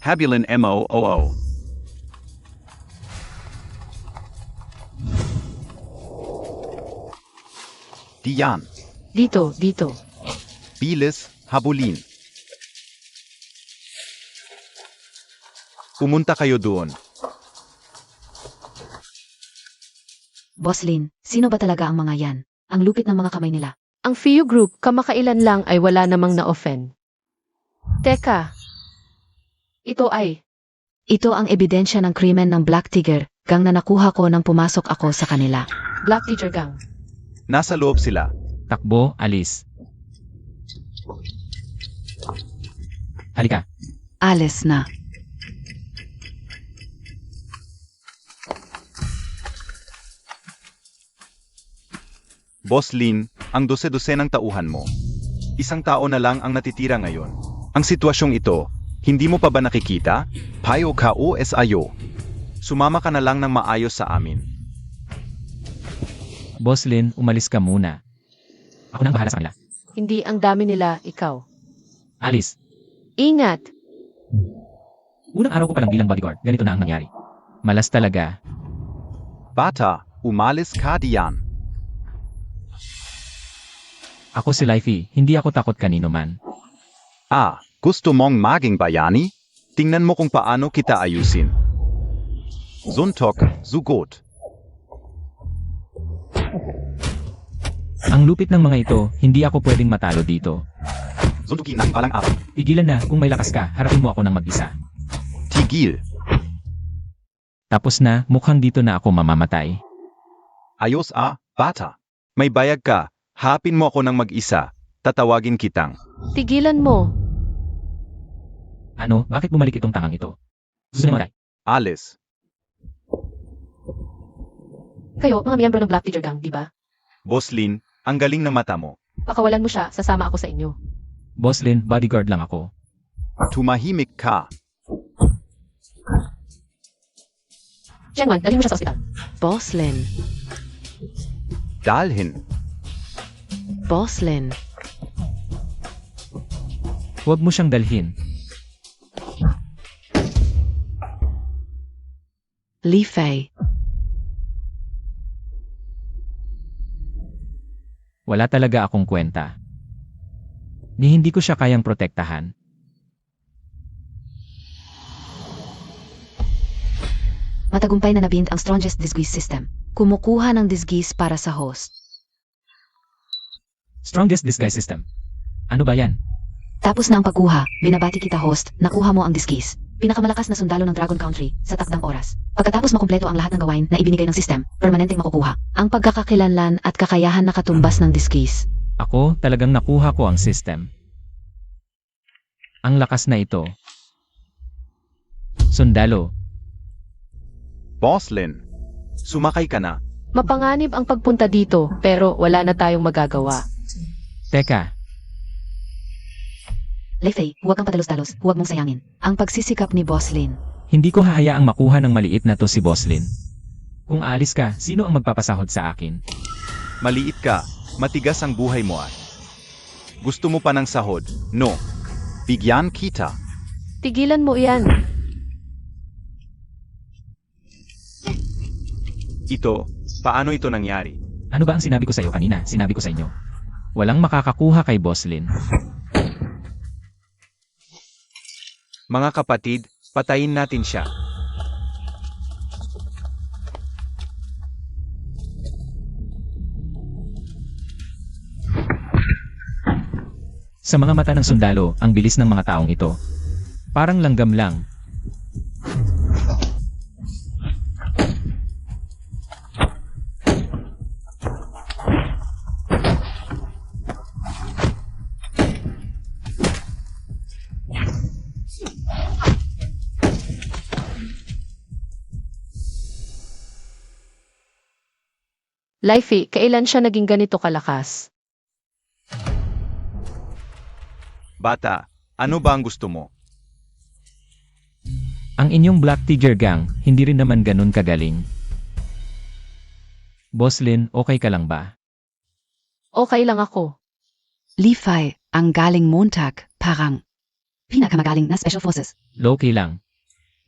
Habulin Moo. Diyan. Dito. Bilis, habulin. Pumunta kayo doon. Boss Lin, sino ba talaga ang mga yan? Ang lupit ng mga kamay nila. Ang Fiu Group kamakailan lang ay wala namang na-offend. Teka. Ito ang ebidensya ng krimen ng Black Tiger, gang na nakuha ko nang pumasok ako sa kanila. Black Teacher Gang. Nasa loob sila. Takbo, alis. Halika. Alis na. Boss Lin, ang 12 ng tauhan mo. Isang tao na lang ang natitira ngayon. Ang sitwasyong ito, hindi mo pa ba nakikita? Payo ka o sayo. Sumama ka na lang ng maayos sa amin. Boss Lin, umalis ka muna. Ako nang bahala sa kanila. Hindi ang dami nila, ikaw. Alis. Ingat! Unang araw ko pa lang bilang bodyguard, ganito na ang nangyari. Malas talaga. Bata, umalis ka diyan. Ako si Lifey, hindi ako takot kanino man. Gusto mong maging bayani? Tingnan mo kung paano kita ayusin. Suntok, zugot. Ang lupit ng mga ito, hindi ako pwedeng matalo dito. Suntukin ang palang araw. Tigilan na, kung may lakas ka, harapin mo ako ng mag-isa. Tigil. Tapos na, mukhang dito na ako mamamatay. Ayos bata. May bayag ka. Hapin mo ako ng mag-isa. Tatawagin kitang. Tigilan mo. Ano, bakit bumalik itong tangang ito? Gusto niya mamatay. Alis. Kayo, mga miyembro ng Black Teacher Gang, di ba? Boss Lin, ang galing ng mata mo. Pakawalan mo siya, sasama ako sa inyo. Boss Lin, bodyguard lang ako. Tumahimik ka. Shenwan, dalhin mo siya sa ospital. Boss Lin. Dalhin. Boss Lin. Huwag mo siyang dalhin. Li Fei. Wala talaga akong kwenta. Ni hindi ko siya kayang protektahan. Matagumpay na nabind ang strongest disguise system. Kumukuha ng disguise para sa host. Strongest disguise system. Ano ba yan? Tapos na ang pagkuha, binabati kita host, nakuha mo ang disguise. Pinakamalakas na sundalo ng Dragon Country sa takdang oras. Pagkatapos makumpleto ang lahat ng gawain na ibinigay ng system, permanenteng makukuha. Ang pagkakakilanlan at kakayahan na katumbas ng disguise. Ako, talagang nakuha ko ang system. Ang lakas na ito. Sundalo. Boss Lin, sumakay ka na. Mapanganib ang pagpunta dito, pero wala na tayong magagawa. Teka, Li Fei, huwag kang padalos-dalos, huwag mong sayangin. Ang pagsisikap ni Boss Lin. hindi ko hahayaang makuha ng maliit na to si Boss Lin. Kung aalis ka, sino ang magpapasahod sa akin? Maliit ka, matigas ang buhay mo Gusto mo pa ng sahod? No. Bigyan kita. Tigilan mo iyan. Ito, paano ito nangyari? Ano ba ang sinabi ko sa iyo kanina? Sinabi ko sa inyo. Walang makakakuha kay Boss Lin. Mga kapatid, patayin natin siya. Sa mga mata ng sundalo, ang bilis ng mga taong ito. Parang langgam lang. Lifey, kailan siya naging ganito kalakas? Bata, ano ba ang gusto mo? Ang inyong Black Tiger Gang, hindi rin naman ganun kagaling. Boss Lin, okay ka lang ba? Okay lang ako. Li Fei, ang galing Montag, parang. Pinakamagaling na Special Forces. Low-key lang.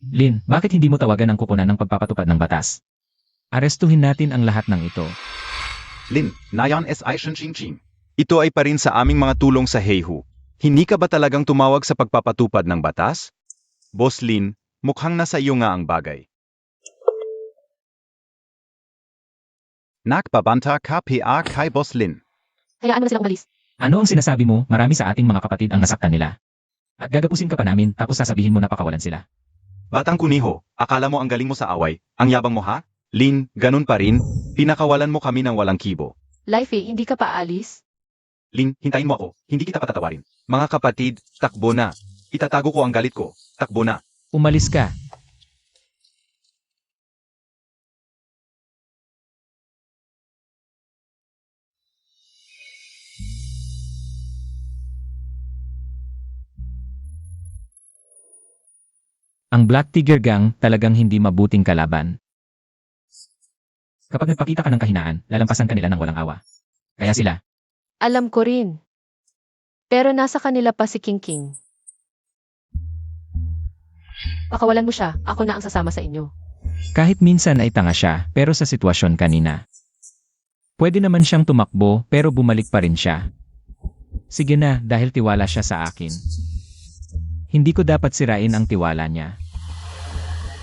Lin, bakit hindi mo tawagan ang kuponan ng pagpapatupad ng batas? Arestuhin natin ang lahat ng ito. Lin, nayan SI Shinching. Ito ay pa rin sa aming mga tulong sa Heihu. Hindi ka ba talagang tumawag sa pagpapatupad ng batas? Boss Lin, mukhang nasa iyo nga ang bagay. Nakbabanta ka PA kay Boss Lin. Hayaan mo na silang umalis. Ano ang sinasabi mo? Marami sa ating mga kapatid ang nasaktan nila. At gagapusin ka pa namin tapos sasabihin mo na pakawalan sila. Batang kuniho, akala mo ang galing mo sa away, ang yabang mo ha? Lin, ganun pa rin, pinakawalan mo kami ng walang kibo. Life hindi ka pa alis? Lin, hintayin mo ako, hindi kita patatawarin. Mga kapatid, takbo na. Itatago ko ang galit ko, takbo na. Umalis ka. Ang Black Tiger Gang talagang hindi mabuting kalaban. Kapag nagpakita ka ng kahinaan, lalampasan ka nila ng walang awa. Kaya sila, Alam ko rin. Pero nasa kanila pa si King King. Pakawalan mo siya, ako na ang sasama sa inyo. kahit minsan ay tanga siya, pero sa sitwasyon kanina. Pwede naman siyang tumakbo, pero bumalik pa rin siya. Sige na, dahil tiwala siya sa akin. Hindi ko dapat sirain ang tiwala niya.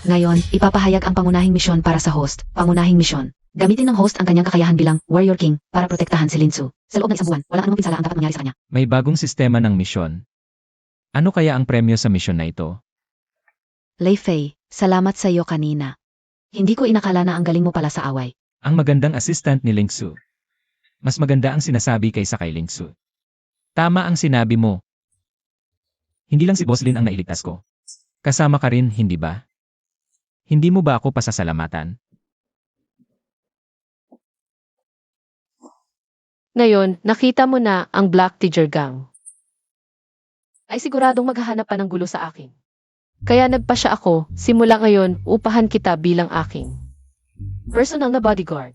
Ngayon, ipapahayag ang pangunahing misyon para sa host. Pangunahing misyon. Gamitin ng host ang kanyang kakayahan bilang Warrior King para protektahan si Linsu. Sa loob ng isang buwan, walang anumang pinsala ang dapat mangyari sa kanya. May bagong sistema ng misyon. Ano kaya ang premyo sa misyon na ito? Lei Fei, salamat sa iyo kanina. Hindi ko inakala na ang galing mo pala sa away. Ang magandang assistant ni Lingsu. Mas maganda ang sinasabi kaysa kay Lingsu. Tama ang sinabi mo. Hindi lang si Boss Lin ang nailigtas ko. Kasama ka rin, hindi ba? Hindi mo ba ako pasasalamatan? Ngayon, nakita mo na ang Black Tiger Gang. Ay siguradong maghahanap pa ng gulo sa akin. Kaya nagpasya ako, simula ngayon, upahan kita bilang aking personal na bodyguard.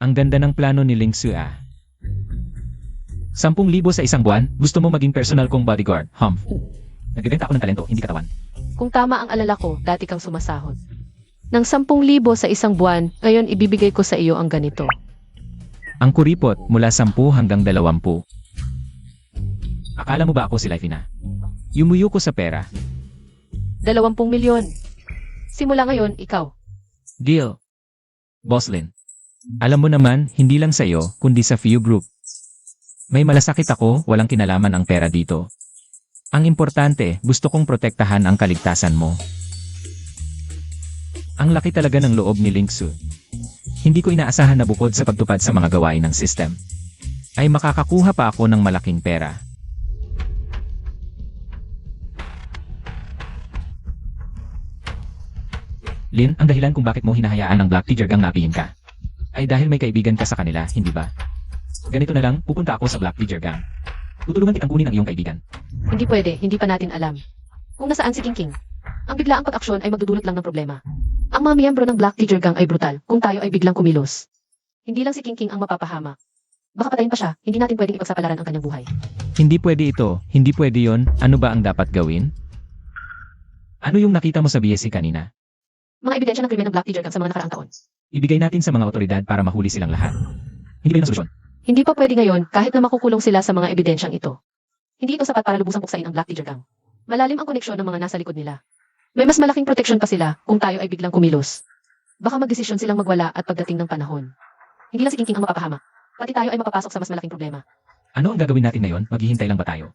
Ang ganda ng plano ni Lingsu ah. 10,000 sa isang buwan, gusto mo maging personal kong bodyguard, Humph. Nagbibenta ako ng talento, hindi katawan. Kung tama ang alala ko, dati kang sumasahod. Nang 10,000 sa isang buwan, ngayon ibibigay ko sa iyo ang ganito. Ang kuripot mula 10 hanggang 20. Akala mo ba ako si Lifina? Yumuyo ko sa pera. 20 milyon. Simula ngayon, ikaw. Deal. Boss Lin. Alam mo naman, hindi lang sa iyo, kundi sa Few Group. May malasakit ako, walang kinalaman ang pera dito. Ang importante, gusto kong protektahan ang kaligtasan mo. Ang laki talaga ng loob ni Lingsu. Hindi ko inaasahan na bukod sa pagtupad sa mga gawain ng system, ay makakakuha pa ako ng malaking pera. Lin, ang dahilan kung bakit mo hinahayaan ang Black Tiger Gang na apihin ka, ay dahil may kaibigan ka sa kanila, hindi ba? Ganito na lang, pupunta ako sa Black Tiger Gang. Tutulungan kitang kunin ang iyong kaibigan. Hindi pwede, hindi pa natin alam. Kung nasaan si King King, ang biglaang pag-aksyon ay magdudulot lang ng problema. Ang mga miyembro ng Black Tiger Gang ay brutal kung tayo ay biglang kumilos. Hindi lang si King King ang mapapahamak. Baka patayin pa siya, hindi natin pwedeng ipagsapalaran ang kanyang buhay. Hindi pwede ito, hindi pwede yon. Ano ba ang dapat gawin? Ano yung nakita mo sa BSC kanina? Mga ebidensya ng krimen ng Black Tiger Gang sa mga nakaraang taon. Ibigay natin sa mga otoridad para mahuli silang lahat. Hindi ba yun ang solusyon? Hindi pa pwede ngayon kahit na makukulong sila sa mga ebidensyang ito. Hindi ito sapat para lubusang puksain ang Black Tiger Gang. Malalim ang koneksyon ng mga nasa likod nila. May mas malaking proteksyon pa sila kung tayo ay biglang kumilos. Baka magdesisyon silang magwala at pagdating ng panahon. Hindi lang si King King ang mapapahamak. Pati tayo ay mapapasok sa mas malaking problema. Ano ang gagawin natin ngayon? Maghihintay lang ba tayo?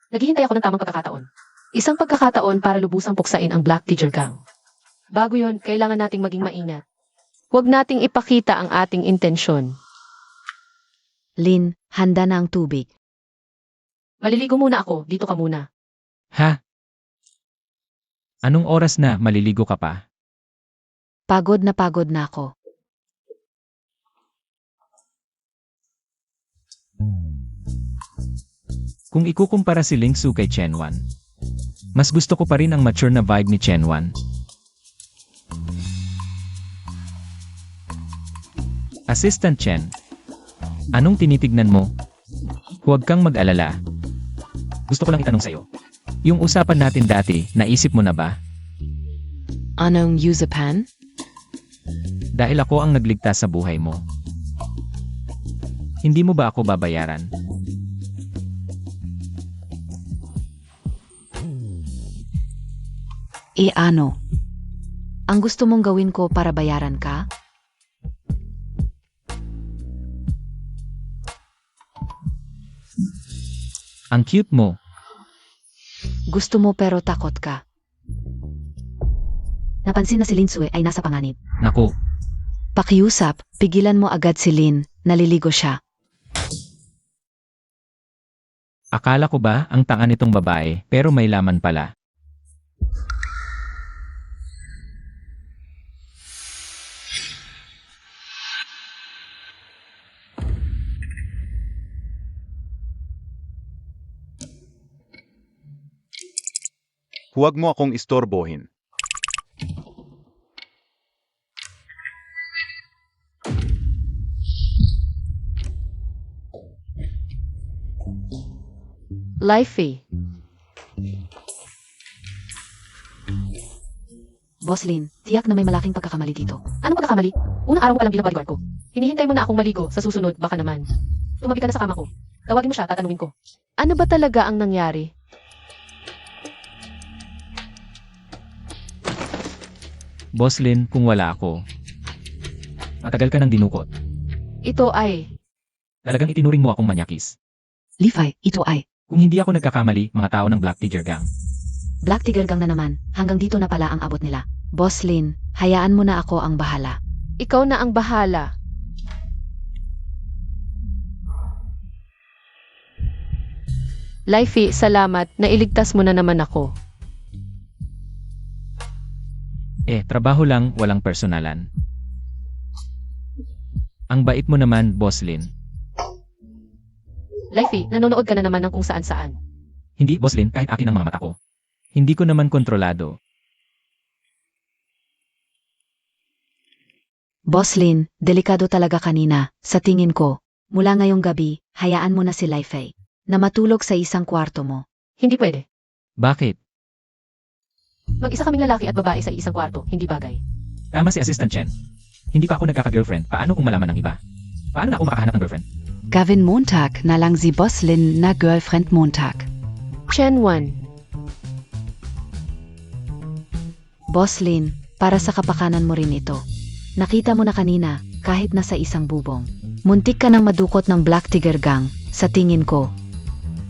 Naghihintay ako ng tamang pagkakataon. Isang pagkakataon para lubusang puksain ang Black Tiger Gang. Bago yon, kailangan nating maging maingat. Huwag nating ipakita ang ating intensyon. Lin, handa na ang tubig. Maliligo muna ako, dito ka muna. Ha? Anong oras na maliligo ka pa? Pagod na ako. Kung ikukumpara si Lingsu kay Chenwan, mas gusto ko pa rin ang mature na vibe ni Chenwan. Assistant Chen, anong tinitignan mo? Huwag kang mag-alala. Gusto ko lang itanong sa'yo. Yung usapan natin dati, naisip mo na ba? Anong usapan? Dahil ako ang nagligtas sa buhay mo. Hindi mo ba ako babayaran? Ano? Ang gusto mong gawin ko para bayaran ka? Ang cute mo. Gusto mo pero takot ka. Napansin na si Lin Sue ay nasa panganib. Naku, Pakiusap, pigilan mo agad si Lin, naliligo siya. akala ko ba ang tanga nitong babae pero may laman pala. Huwag mo akong istorbohin. Lifey, Boss Lin, tiyak na may malaking pagkakamali dito. anong pagkakamali? Unang araw mo pa lang bilang bodyguard ko. Hinihintay mo na akong maligo, sa susunod baka naman. Tumabi ka na sa kama ko. Tawagin mo siya, tatanungin ko. Ano ba talaga ang nangyari? Boss Lin, kung wala ako. Matagal ka nang dinukot. Ito ay... Talagang itinuring mo akong manyakis. Levi, ito ay Kung hindi ako nagkakamali, mga tao ng Black Tiger Gang. Black Tiger Gang na naman. Hanggang dito na pala ang abot nila. Boss Lin, hayaan mo na ako ang bahala. Ikaw na ang bahala. Lifey, salamat. Nailigtas mo na naman ako. Trabaho lang, walang personalan. Ang bait mo naman, Boss Lin. Lifey, nanonood ka na naman ng kung saan-saan. Hindi, Boss Lin, kahit akin ang mga mata ko. Hindi ko naman kontrolado. Boss Lin, delikado talaga kanina. Sa tingin ko, mula ngayong gabi, hayaan mo na si Lifey na matulog sa isang kwarto mo. Hindi pwede. Bakit? Mag-isa kaming lalaki at babae sa isang kwarto. Hindi bagay. Tama si Assistant Chen. Hindi pa ako nagkaka-girlfriend. Paano kung malaman ng iba? Paano na ako makahanap ng girlfriend? Gavin Montag na lang si Boss Lin na girlfriend Montag. Chen 1. Boss Lin, para sa kapakanan mo rin ito. Nakita mo na kanina, kahit nasa isang bubong. Muntik ka nang madukot ng Black Tiger Gang, sa tingin ko.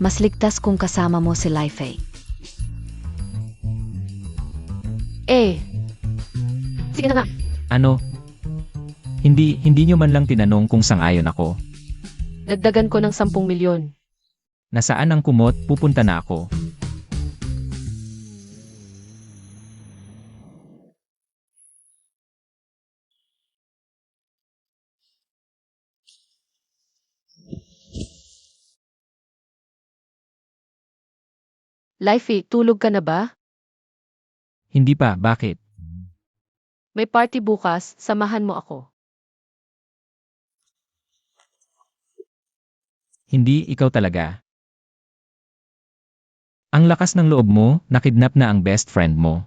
Mas ligtas kung kasama mo si Lifey. Sige na nga. Ano? Hindi nyo man lang tinanong kung sang-ayon ako. Dagdagan ko ng 10 milyon. Nasaan ang kumot, pupunta na ako. Lifey, tulog ka na ba? Hindi pa, bakit? May party bukas, samahan mo ako. Hindi, ikaw talaga. Ang lakas ng loob mo, nakidnap na ang best friend mo.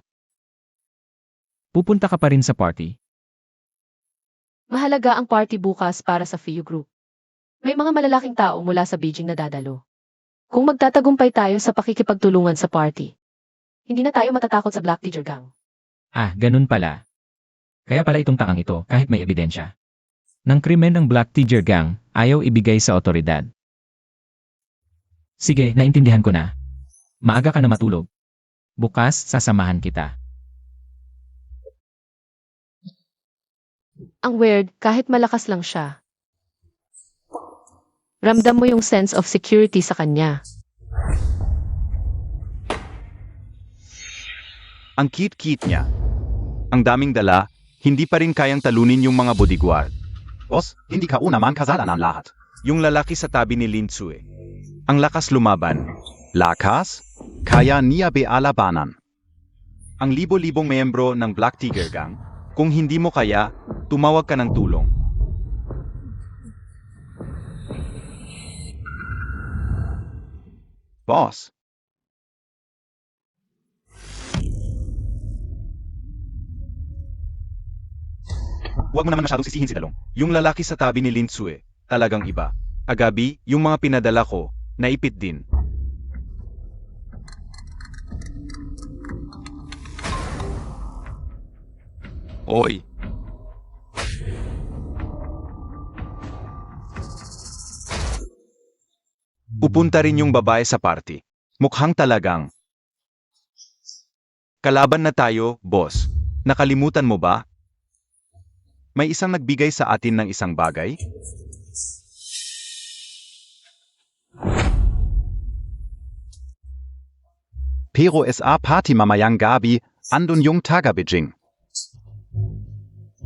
Pupunta ka pa rin sa party. Mahalaga ang party bukas para sa FIU Group. May mga malalaking tao mula sa Beijing na dadalo. Kung magtatagumpay tayo sa pakikipagtulungan sa party, hindi na tayo matatakot sa Black Tiger Gang. Ganun pala. Kaya pala itong tangang ito, kahit may ebidensya. Nang krimen ng Black Tiger Gang, ayaw ibigay sa otoridad. Sige, naintindihan ko na. Maaga ka na matulog. Bukas, sasamahan kita. Ang weird, kahit malakas lang siya. Ramdam mo yung sense of security sa kanya. Ang cute-cute niya. Ang daming dala, hindi pa rin kayang talunin yung mga bodyguard. Boss, hindi ka una man kasalanan lahat. Yung lalaki sa tabi ni Lin Sue. Ang lakas lumaban. Lakas? Kaya niya bealabanan. Ang libo-libong miyembro ng Black Tiger Gang. Kung hindi mo kaya, tumawag ka ng tulong. Boss, huwag mo naman masyadong sisihin si Dalong. Yung lalaki sa tabi ni Lin Tsue, talagang iba. Agabi, yung mga pinadala ko, naipit din. Oy. Pupunta rin yung babae sa party. Mukhang talagang. Kalaban na tayo, boss. Nakalimutan mo ba? May isang nagbigay sa atin ng isang bagay? Pero SA Party mamayang gabi, andun yung taga Beijing.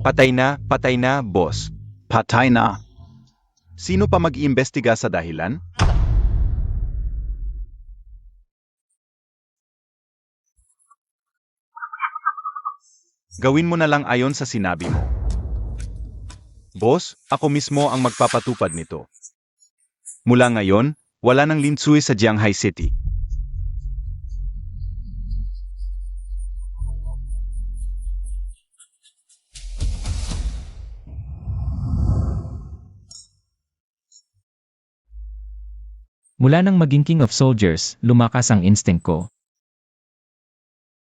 Patay na, boss. Patay na. Sino pa mag-iimbestiga sa dahilan? Gawin mo na lang ayon sa sinabi mo. Boss, ako mismo ang magpapatupad nito. Mula ngayon, wala nang Lin Tsue sa Jianghai City. Mula nang maging King of Soldiers, lumakas ang instinct ko.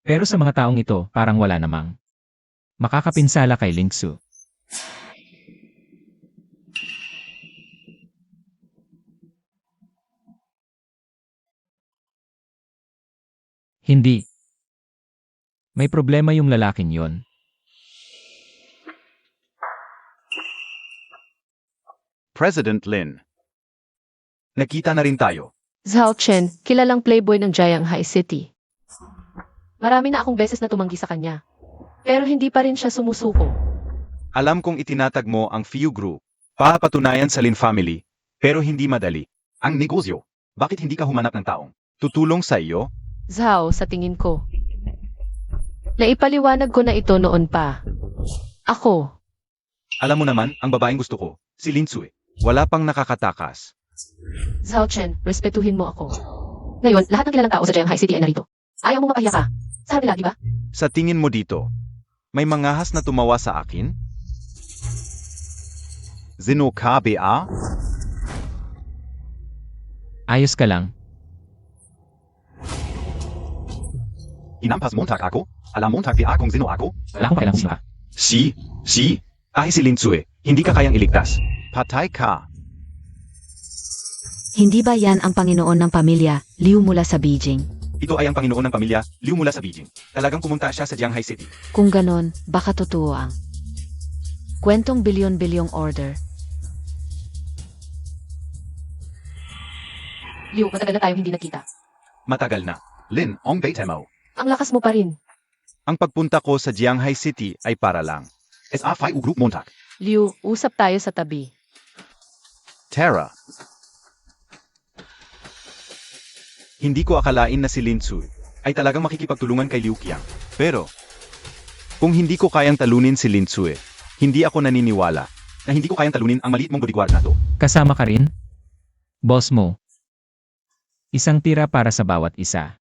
Pero sa mga taong ito, parang wala namang makakapinsala kay Ling Su. Hindi. May problema yung lalaking yon. President Lin. Nakita na rin tayo. Zhao Chen, kilalang playboy ng Jianghai City. Marami na akong beses na tumanggi sa kanya. Pero hindi pa rin siya sumusuko. Alam kong itinatag mo ang Fiu Group. Papatunayan sa Lin family. Pero hindi madali. Ang negosyo. Bakit hindi ka humanap ng taong tutulong sa iyo? Zhao, sa tingin ko. Naipaliwanag ko na ito noon pa. Ako, Alam mo naman, ang babaeng gusto ko, si Lin Tsue. Wala pang nakakatakas. Zhao Chen, respetuhin mo ako. Ngayon, lahat ng kilalang tao sa Jianghai City ay narito. Ayaw mo mapahiya ka. Sa harap nila, di ba? Sa tingin mo dito, may mangahas na tumawa sa akin? Zinokabe a? Ayos ka lang. Inampas Montag ako? Alam Montag di akong zino ako? Wala akong kailangang sila. Si? Ay si Lin Tsue, hindi ka kayang iligtas. Patay ka. Hindi ba yan ang Panginoon ng pamilya, Liu mula sa Beijing? Ito ay ang Panginoon ng pamilya, Liu mula sa Beijing. Talagang pumunta siya sa Jianghai City. Kung ganon, baka totoo ang kwentong bilyon-bilyong order. Liu, matagal na tayong hindi nagkita. Matagal na. Lin, ong mo. Ang lakas mo pa rin. Ang pagpunta ko sa Jianghai City ay para lang. SA5 Group Montag. Liu, usap tayo sa tabi. Tara. Hindi ko akalain na si Lin Tsue ay talagang makikipagtulungan kay Liu Qiang. Pero, kung hindi ko kayang talunin si Lin Tsue, hindi ako naniniwala na hindi ko kayang talunin ang maliit mong bodyguard na to. Kasama ka rin? Boss mo. Isang tira para sa bawat isa.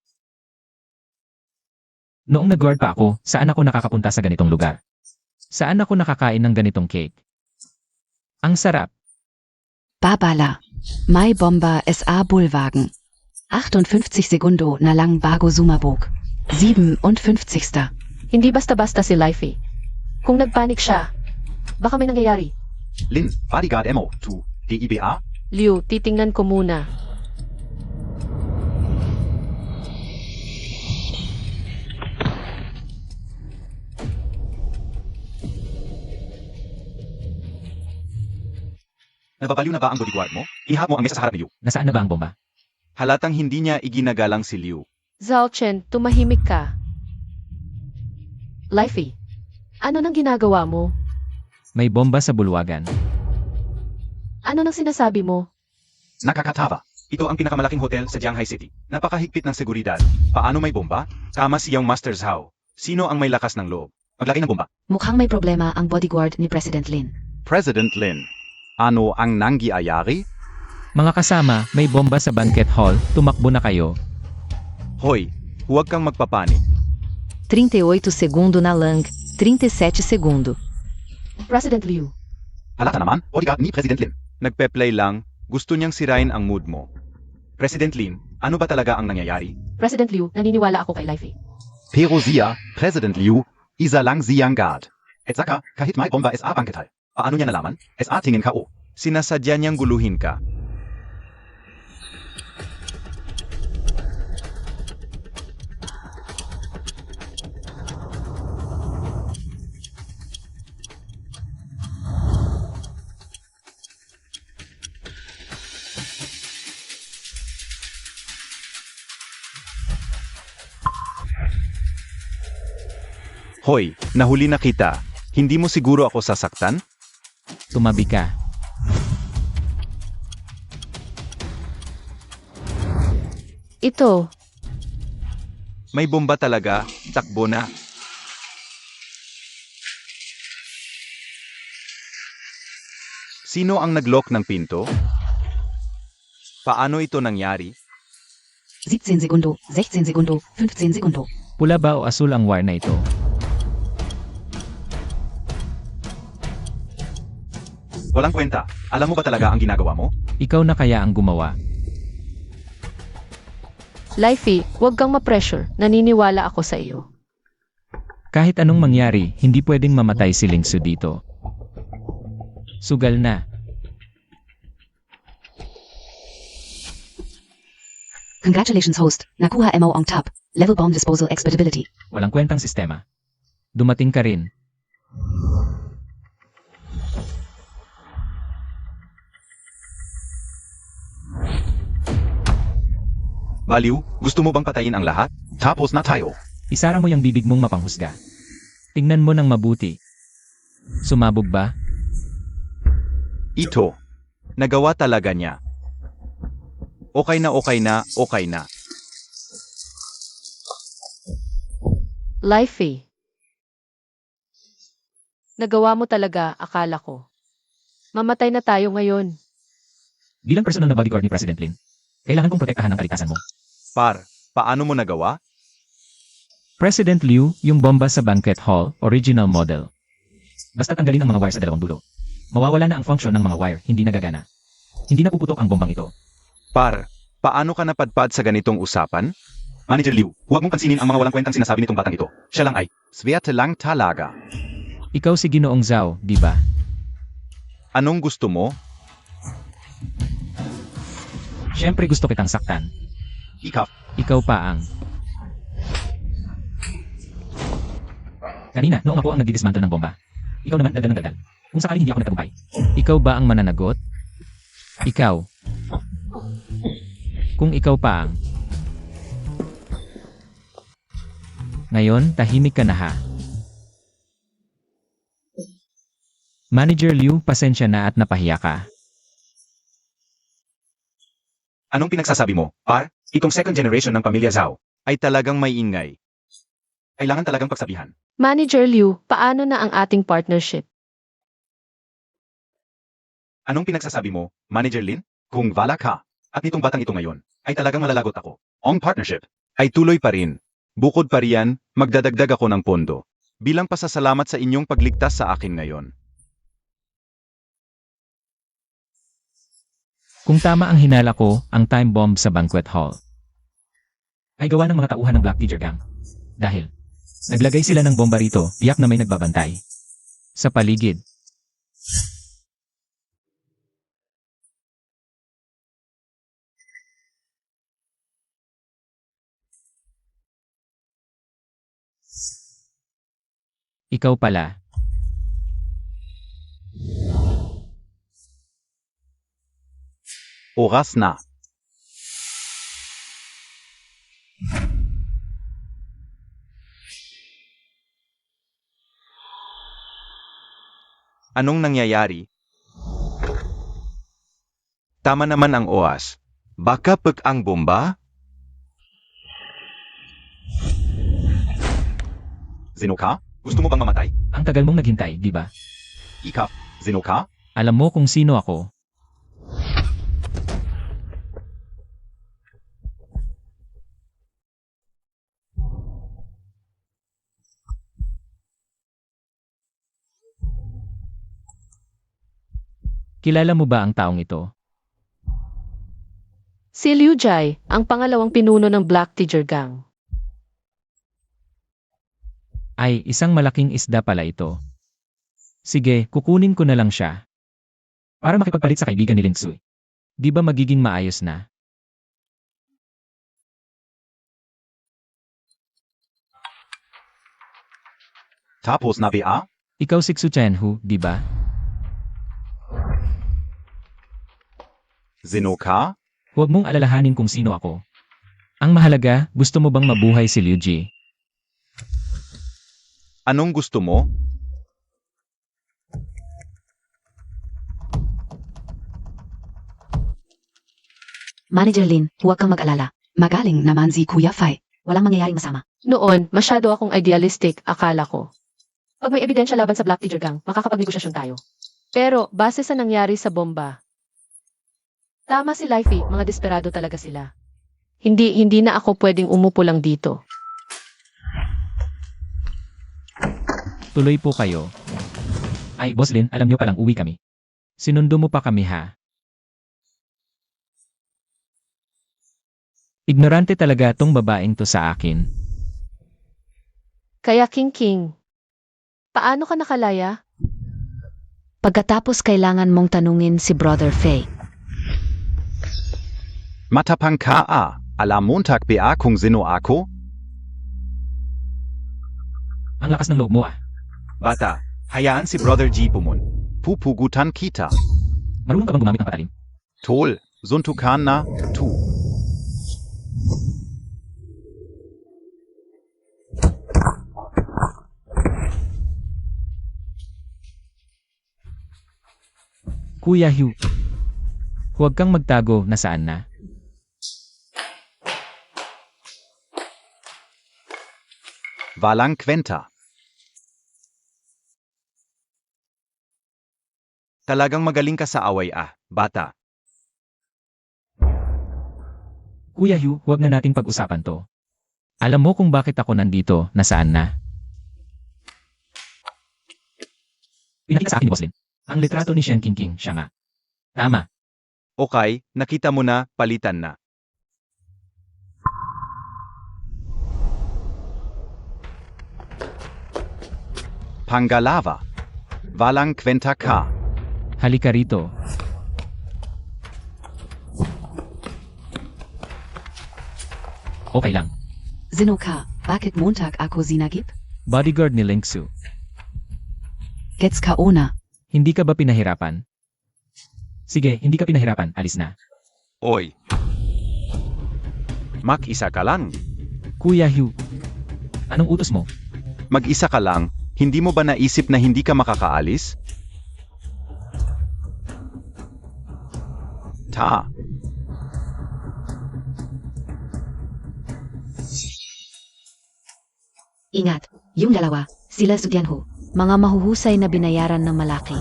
Noong nag-guard pa ako, saan ako nakakapunta sa ganitong lugar? Saan ako nakakain ng ganitong cake? Ang sarap. Babala. Mai Bomber SA Bullwagen. 58 Segundo na lang bago Sumabog. 57. Hindi basta-basta si Lifey. Kung nagpanik siya, baka may nangyayari. Lin, bodyguard mo to DIBA? Liu, titingnan ko muna. Nababaliw na ba ang bodyguard mo? Ihap mo ang mesa sa harap ni Liu. Nasaan na ba ang bomba? Halatang hindi niya iginagalang si Liu. Zhao Chen, tumahimik ka. Lifey, ano nang ginagawa mo? May bomba sa bulwagan. Ano nang sinasabi mo? Nakakatawa. Ito ang pinakamalaking hotel sa Jianghai City. Napakahigpit ng seguridad. Paano may bomba? Tama siyang Master Zhao. Sino ang may lakas ng loob? Maglagay ng bomba. Mukhang may problema ang bodyguard ni President Lin. President Lin, ano ang nangyayari? Mga kasama, may bomba sa banquet hall, tumakbo na kayo. Hoy, huwag kang magpapanik. 38 segundo na Lang, 37 segundo. President Liu. Halata naman, bodyguard ni President Lin. Nagpe-play lang, gusto niyang sirain ang mood mo. President Lin, ano ba talaga ang nangyayari? President Liu, naniniwala ako kay Lifey. Pero siya, President Liu, isa lang siyang guard. At saka, kahit may bomba SA bangketay. Paano niya nalaman? SA tingin ka o. Sinasadya niyang guluhin ka. Hoy, nahuli na kita. Hindi mo siguro ako sasaktan? Tumabi ka. Ito, May bomba talaga, takbo na. Sino ang naglock ng pinto? Paano ito nangyari? 17 Sekundo, 16 Sekundo, 15 Sekundo. Pula ba o asul ang wire na ito? Walang kwenta. Alam mo ba talaga ang ginagawa mo? Ikaw na kaya ang gumawa. Lifey, huwag kang ma-pressure. Naniniwala ako sa iyo. Kahit anong mangyari, hindi pwedeng mamatay si Lingsu dito. Sugal na. Congratulations host, nakuha mo ang top. Level bomb disposal expedibility. Walang kwentang sistema. Dumating ka rin. Baliw, gusto mo bang patayin ang lahat? Tapos na tayo. Isara mo yung bibig mong mapanghusga. Tingnan mo ng mabuti. Sumabog ba? Ito. Nagawa talaga niya. Okay na, okay na, okay na. Lifey. Nagawa mo talaga, akala ko. Mamatay na tayo ngayon. Bilang personal na bodyguard ni President Lin, kailangan kong protektahan ang kaligtasan mo. Paano mo nagawa? President Liu, yung bomba sa banquet hall, original model. Basta tanggalin ang mga wire sa dalawang dulo. Mawawala na ang function ng mga wire, hindi nagagana. Hindi napuputok ang bombang ito. Paano ka napadpad sa ganitong usapan? Manager Liu, huwag mong pansinin ang mga walang kwentang sinasabi nitong batang ito. Siya lang ay, swerte lang talaga. Ikaw si Ginoong Zhao, di ba? Anong gusto mo? Siyempre gusto kitang saktan. Ikaw pa ang... Kanina, noong ako ang nagdidismantle ng bomba. Ikaw naman dagdag ng dagdag. Kung sakaling hindi ako nagtagumpay. Ikaw ba ang mananagot? Ikaw. Kung ikaw pa ang... Ngayon, tahimik ka na ha. Manager Liu, pasensya na at napahiya ka. Anong pinagsasabi mo? Itong second generation ng pamilya Zhao ay talagang may ingay. Kailangan talagang pagsabihan. Manager Liu, paano na ang ating partnership? Anong pinagsasabi mo, Manager Lin? Kung wala ka, at nitong batang ito ngayon, ay talagang malalagot ako. Ang partnership ay tuloy pa rin. Bukod pa riyan, magdadagdag ako ng pondo. Bilang pasasalamat sa inyong pagligtas sa akin ngayon. Kung tama ang hinala ko, ang time bomb sa banquet hall ay gawa ng mga tauhan ng Black Teacher Gang. Dahil naglagay sila ng bomba rito, tiyak na may nagbabantay sa paligid. Ikaw pala. Oras na. Anong nangyayari? Tama naman ang oras. Baka pag ang bomba? Zeno ka? Gusto mo bang mamatay? Ang tagal mong naghintay, di ba? Ikaw, Zeno ka? Alam mo kung sino ako. Kilala mo ba ang taong ito? Si Liu Jai, ang pangalawang pinuno ng Black Tiger Gang. Ay, isang malaking isda pala ito. Sige, kukunin ko na lang siya. Para makipagpalit sa kaibigan ni Ling Su. Di ba magiging maayos na? Tapos na ba? Ikaw si Xu Chenhu, di ba? Sino ka? Huwag mong alalahanin kung sino ako. Ang mahalaga, gusto mo bang mabuhay si Liu Ji? Anong gusto mo? Manager Lin, huwag kang mag-alala. Magaling naman si Kuya Fai. Walang mangyayaring masama. Noon, masyado akong idealistic, akala ko. Pag may ebidensya laban sa Black Tiger Gang, makakapagnegosasyon tayo. Pero, base sa nangyari sa bomba, tama si Lifey, mga desperado talaga sila. Hindi na ako pwedeng umupo lang dito. Tuloy po kayo. Ay, Boss Lin, alam nyo palang uwi kami. Sinundo mo pa kami ha. Ignorante talaga tong babaeng to sa akin. Kaya King, paano ka nakalaya? Pagkatapos kailangan mong tanungin si Brother Fei. Matapang ka Alam Montag ba kung sino ako? Ang lakas ng loob mo ah. Bata, hayaan si Brother G pumun. Pupugutan kita. Marunong ka bang gumamit ng patalim? Tol, suntukan na, tu. Kuya Hugh. Huwag kang magtago na saan na. Walang kwenta. Talagang magaling ka sa away bata. Kuya Hugh, huwag na nating pag-usapan to. Alam mo kung bakit ako nandito, nasaan na? Pinakita sa akin ni Boss Lin. Ang litrato ni Shen King, siya nga. Tama. Okay, nakita mo na, palitan na. Pangalava. Walang kwenta ka. Halika rito. Okay lang. Sino ka? Bakit Montag ako zinagip? Bodyguard ni Ling Su. Gets ka una. Hindi ka ba pinahirapan? Sige, hindi ka pinahirapan. Alis na. Oy. Mag-isa ka lang. Kuya Hugh. Anong utos mo? Mag-isa ka lang, hindi mo ba naisip na hindi ka makakaalis? Ta. Ingat, yung dalawa, sila Sudyanho. Mga mahuhusay na binayaran ng malaki.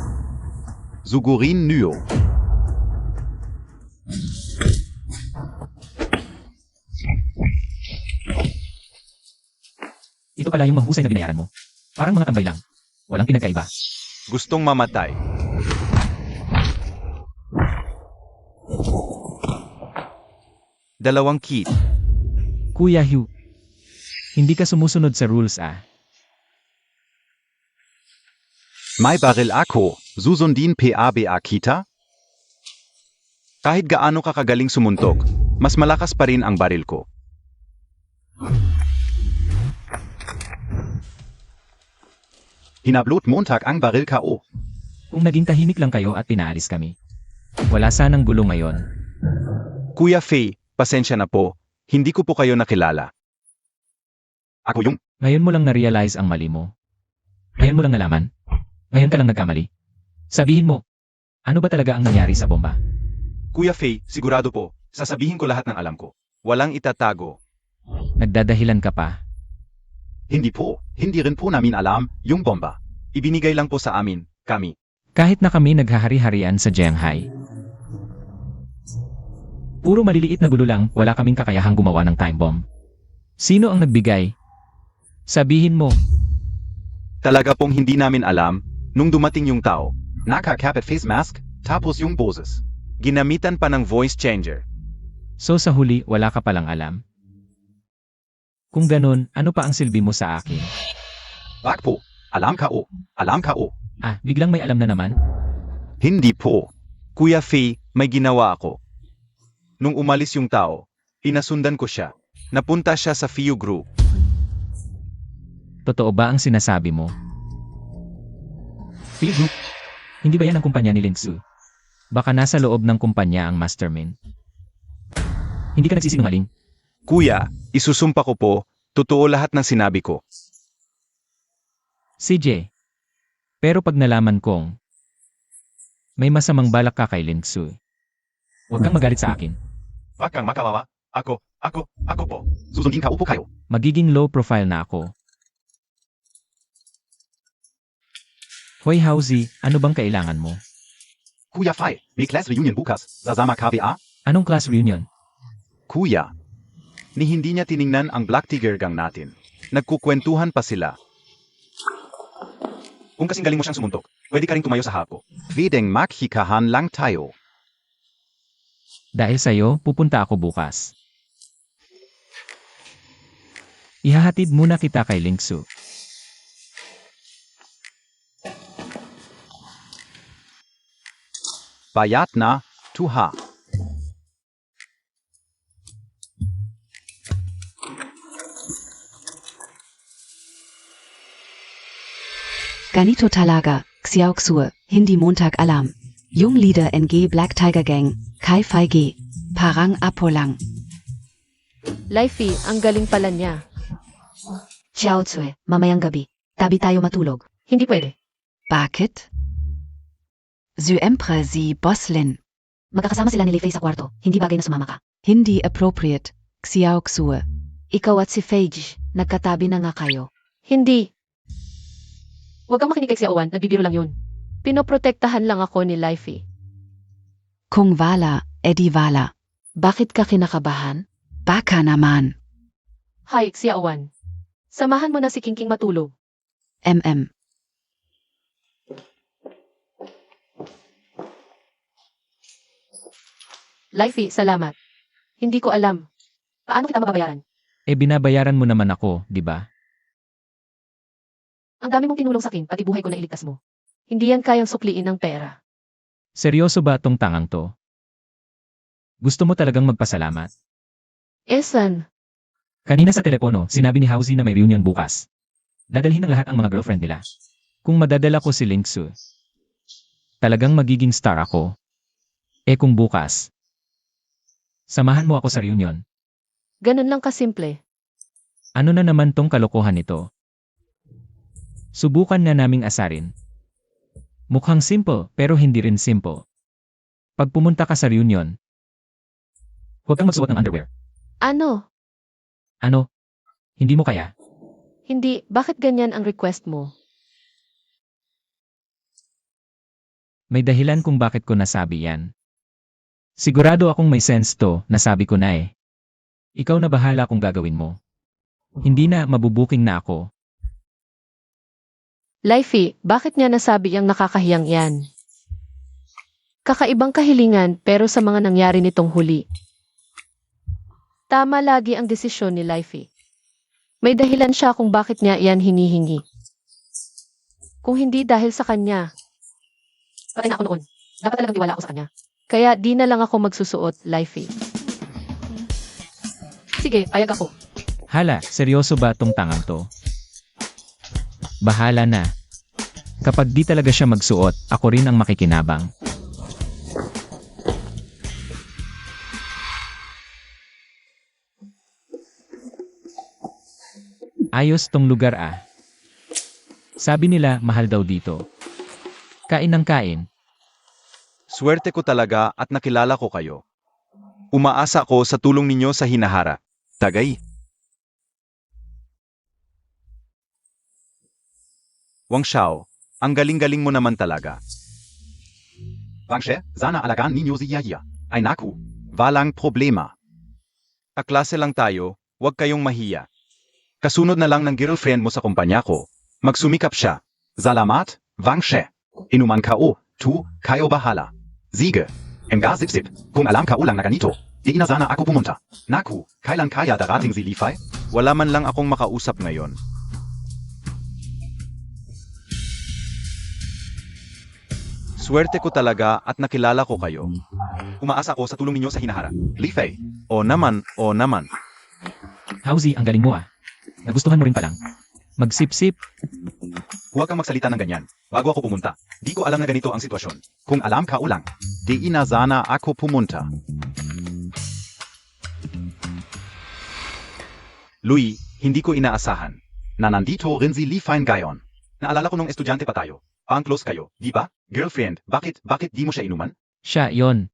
Sugurin Nyo. Ito pala yung mahusay na binayaran mo. Parang mga tambay lang. Walang pinagkaiba. Gustong mamatay. Dalawang kit. Kuya Hugh. Hindi ka sumusunod sa rules May baril ako, susundin PABA kita? Kahit gaano ka kagaling sumuntok, mas malakas pa rin ang baril ko. Hinablot Montag ang baril ko. Kung naging tahimik lang kayo at pinaalis kami. Wala sanang gulo ngayon. Kuya Fei, pasensya na po, hindi ko po kayo nakilala. Ako yung... Ngayon mo lang na-realize ang mali mo. Ngayon mo lang nalaman. Ngayon ka lang nagkamali. Sabihin mo, ano ba talaga ang nangyari sa bomba? Kuya Fei, sigurado po, sasabihin ko lahat ng alam ko. Walang itatago. Nagdadahilan ka pa. Hindi po, hindi rin po namin alam yung bomba. Ibinigay lang po sa amin, kami. Kahit na kami naghahari-harian sa Shanghai. Puro maliliit na gulo lang, wala kaming kakayahang gumawa ng time bomb. Sino ang nagbigay? Sabihin mo. Talaga pong hindi namin alam, nung dumating yung tao. Naka-cap at face mask, Tapos yung boses. Ginamitan pa ng voice changer. So sa huli, wala ka palang alam? Kung ganun, ano pa ang silbi mo sa akin? Bak po. Alam ka o. Alam ka o. Ah, biglang may alam na naman? Hindi po. Kuya Fee, may ginawa ako. Nung umalis yung tao, inasundan ko siya. Napunta siya sa FIU group. Totoo ba ang sinasabi mo? Phil Group? Hindi ba yan ang kumpanya ni Lingsu? Baka nasa loob ng kumpanya ang mastermind. Hindi ka nagsisinungaling? Kuya, isusumpa ko po, totoo lahat ng sinabi ko. CJ. Pero pag nalaman kong may masamang balak ka kay Lingsu, huwag kang magalit sa akin. Wag kang makawawa. Ako po. Susundin ka upo kayo. Magiging low profile na ako. Hoy Hausi, ano bang kailangan mo? Kuya Fai, may class reunion bukas. Sasama ka ba? Anong class reunion? Kuya, ni hindi niya tiningnan ang Black Tiger Gang natin. Nagkukwentuhan pa sila. Kung kasing galing mo siyang sumuntok, pwede ka rin tumayo sa hapo. Videng makhikahan lang tayo. Dahil sa'yo, pupunta ako bukas. Ihahatid muna kita kay Lingsu. Bayat na, tuha. Ganito talaga, Xiao Xue, Hindi Montag Alarm. Junglieder NG Black Tiger Gang, Kai Fai G. Parang Apolang. Lifey, ang galing pala niya. Xiao Tsue, mamayang gabi. Tabi tayo matulog. Hindi pwede. Bakit? Syempre si Boslin. Magkakasama sila ni Li Fei sa kwarto. Hindi bagay na sumama ka. Hindi appropriate, Xiao Xue. Ikaw at si Feige, nagkatabi na nga kayo. Hindi. Huwag kang makinig kay Xiaowan, nagbibiro lang yun. Pinoprotektahan lang ako ni Lifey. Kung Wala, Eddie Wala. Bakit ka kinakabahan? Baka naman. Hi, Xiaowan. Samahan mo na si Kingking matulog. MM. Lifey, salamat. Hindi ko alam. Paano kita mababayaran? Binabayaran mo naman ako, di ba? Ang dami mong tinulong sa akin, pati buhay ko na iligtas mo. Hindi yan kayang sukliin ng pera. Seryoso ba tong tangang to? Gusto mo talagang magpasalamat? Esan, Kanina sa telepono, sinabi ni Hausi na may reunion bukas. Dadalhin ng lahat ang mga girlfriend nila. Kung madadala ko si Lingsu, talagang magiging star ako. Kung bukas, samahan mo ako sa reunion. ganun lang kasimple. Ano na naman tong kalokohan nito? Subukan na naming asarin. Mukhang simple, pero hindi rin simple. Pag pumunta ka sa reunion, huwag kang magsuot ng underwear. Ano? Ano? Hindi mo kaya? Hindi, bakit ganyan ang request mo? May dahilan kung bakit ko nasabi yan. Sigurado akong may sense to, nasabi ko na eh. Ikaw na bahala kung gagawin mo. Hindi na, mabubuking na ako. Lifey, bakit niya nasabi ang nakakahiyang yan? Kakaibang kahilingan pero sa mga nangyari nitong huli. Tama lagi ang desisyon ni Lifey. May dahilan siya kung bakit niya yan hinihingi. Kung hindi dahil sa kanya, patay na ako noon. Dapat talagang tiwala ako sa kanya. Kaya di na lang ako magsusuot, Lifey. Sige, payag ako. Hala, seryoso ba tong tangang to? Bahala na. Kapag di talaga siya magsuot, ako rin ang makikinabang. Ayos tong lugar ah. Sabi nila mahal daw dito. Kain ng kain. Swerte ko talaga at nakilala ko kayo. Umaasa ko sa tulong ninyo sa hinahara. Tagay. Wang Xiao, ang galing-galing mo naman talaga. Wang She, sana alagaan ninyo si Yaya. Ay naku, walang problema. Kaklase lang tayo, huwag kayong mahiya. Kasunod na lang ng girlfriend mo sa kumpanya ko. Magsumikap siya. Salamat, Wang She. Inuman ka o, tu, kayo bahala. Sige. Enga sip-sip. Kung alam ka ulang na ganito, di na sana ako pumunta. Naku, kailan kaya darating si Lifay? Wala man lang akong makausap ngayon. Swerte ko talaga at nakilala ko kayo. Umaasa ako sa tulong ninyo sa hinaharap. Lifay. O naman. Howzy, ang galing mo ah. Nagustuhan mo rin palang. Magsip-sip. Huwag kang magsalita ng ganyan. Bago ako pumunta, di ko alam na ganito ang sitwasyon. Kung alam ka ulang, di na sana ako pumunta. Louis, hindi ko inaasahan na nandito rin si Lifay ngayon. Naalala ko nung estudyante pa tayo. Pang-close kayo, di ba? Girlfriend, bakit di mo siya inuman? Siya, yon.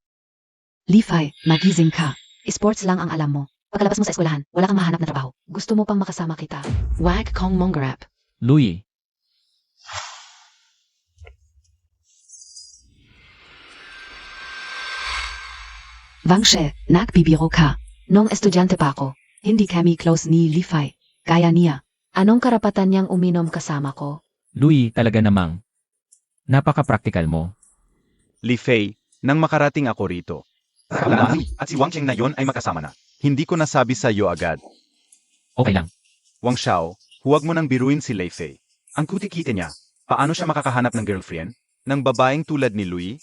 Lifay, magising ka. Sports lang ang alam mo. Pagkalabas mo sa eskwelahan, wala kang mahanap na trabaho. Gusto mo pang makasama kita. Wag kong mongrap. Louis. Wangshe, nagbibiro ka. Nung estudyante pa ako, Hindi kami close ni Lifay. Kaya niya. anong karapatan niyang uminom kasama ko? Louis, talaga namang. Napaka-practical mo. Lifay, nang makarating ako rito. At si Wang Cheng na yon ay magkasama na. Hindi ko nasabi sa iyo agad. Okay lang. Wang Xiao, huwag mo nang biruin si Lifay. Ang kuti-kite niya, paano siya makakahanap ng girlfriend? Ng babaeng tulad ni Louis?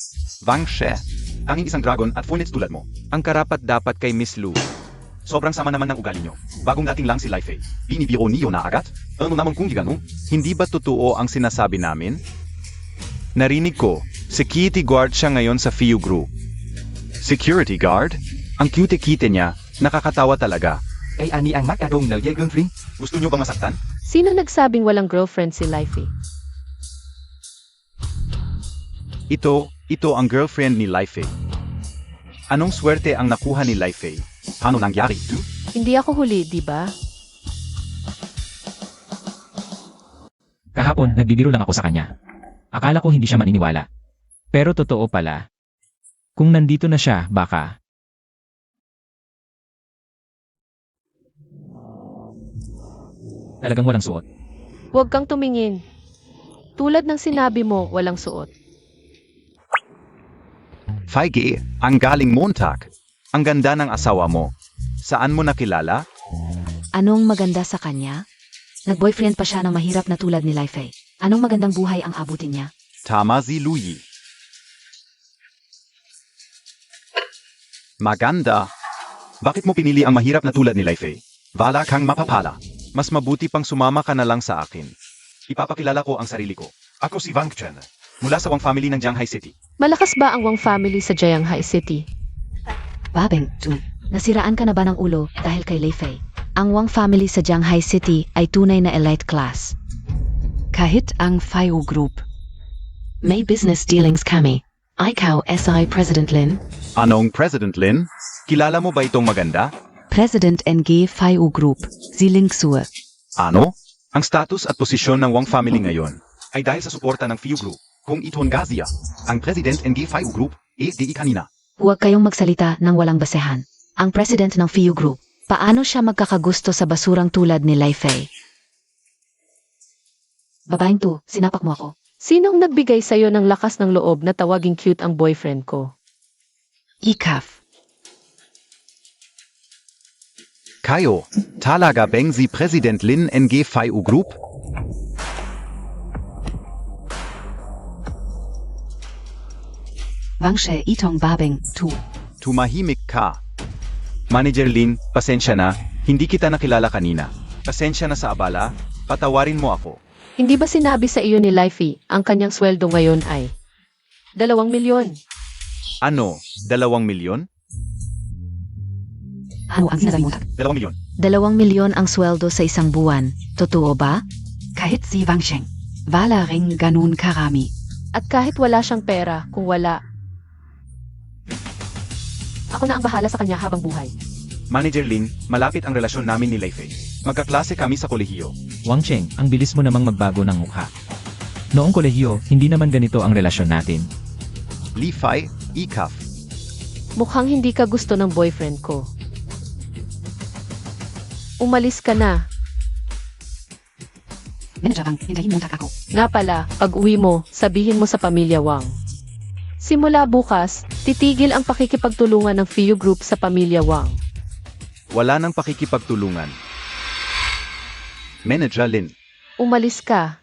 Wang She, tanging isang dragon at phonets tulad mo. Ang karapat dapat kay Miss Lu. Sobrang sama naman ng ugali niyo. Bagong dating lang si Lifay. Binibiro niyo na agad? Ano naman kung gano? Hindi ba totoo ang sinasabi namin? Narinig ko, security guard siya ngayon sa FIU Group. Security guard? Ang cute-kite niya, nakakatawa talaga. Ay ani ang makadong na girlfriend? Gusto niyo ba masaktan? Sino nagsabing walang girlfriend si Lifey? Ito ang girlfriend ni Lifay. Anong swerte ang nakuha ni Lifay? Paano nangyari? Hindi ako huli, di ba? Kahapon, nagbibiro lang ako sa kanya. Akala ko hindi siya maniniwala. Pero totoo pala. Kung nandito na siya, baka. Talagang walang suot. Huwag kang tumingin. Tulad ng sinabi mo, walang suot. Feige, ang galing Montag. Ang ganda ng asawa mo. Saan mo nakilala? Anong maganda sa kanya? Nag-boyfriend pa siya ng mahirap na tulad ni Lifey. Anong magandang buhay ang abutin niya? Tama si Louis. Maganda. Bakit mo pinili ang mahirap na tulad ni Lifey? Wala kang mapapala. Mas mabuti pang sumama ka na lang sa akin. Ipapakilala ko ang sarili ko. Ako si Wang Chen. Mula sa Wang family ng Jianghai City. Malakas ba ang Wang family sa Jianghai City? Babeng, Nasiraan ka na ba ng ulo dahil kay Lifey? Ang Wang family sa Jianghai City ay tunay na elite class. kahit ang FIU Group. May business dealings kami. Ikaw, SI President Lin? Anong President Lin? Kilala mo ba itong maganda? President NG FIU Group, Ziling Sue. Ano? Ang status at posisyon ng Wang family ngayon ay dahil sa suporta ng FIU Group. Kung Iton Gazia, ang President NG FIU Group, di kanina. Huwag kayong magsalita ng walang basehan. Ang president ng FIU Group, paano siya magkakagusto sa basurang tulad ni Lifey? Babaeng to, sinapak mo ako. Sinong nagbigay sa'yo ng lakas ng loob na tawaging cute ang boyfriend ko? ICAF. Kayo, talaga bang si President Lin NG FIU Group? Wangshe Itong Babeng, tu. Tumahimik ka. Manager Lin, pasensya na, hindi kita nakilala kanina. Pasensya na sa abala, patawarin mo ako. Hindi ba sinabi sa iyo ni Lifey ang kanyang sweldo ngayon ay 2 milyon? Ano, 2 milyon? Ano ang sinasabi mo? 2 milyon. 2 milyon ang sweldo sa isang buwan. Totoo ba? Kahit si Wangsheng. Wala ring ganun karami. At kahit wala siyang pera, kung wala, ako na ang bahala sa kanya habang buhay. Manager Lin, malapit ang relasyon namin ni Lifey. Magkaklase kami sa kolehiyo. Wang Cheng, ang bilis mo namang magbago ng mukha. Noong kolehiyo, hindi naman ganito ang relasyon natin. Lifey, ICAF. Mukhang hindi ka gusto ng boyfriend ko. Umalis ka na. Manager Wang, hintayin mo ako. Nga pala, pag uwi mo, sabihin mo sa pamilya Wang. Simula bukas, titigil ang pakikipagtulungan ng FIU Group sa pamilya Wang. Wala nang pakikipagtulungan. Manager Lin. Umalis ka.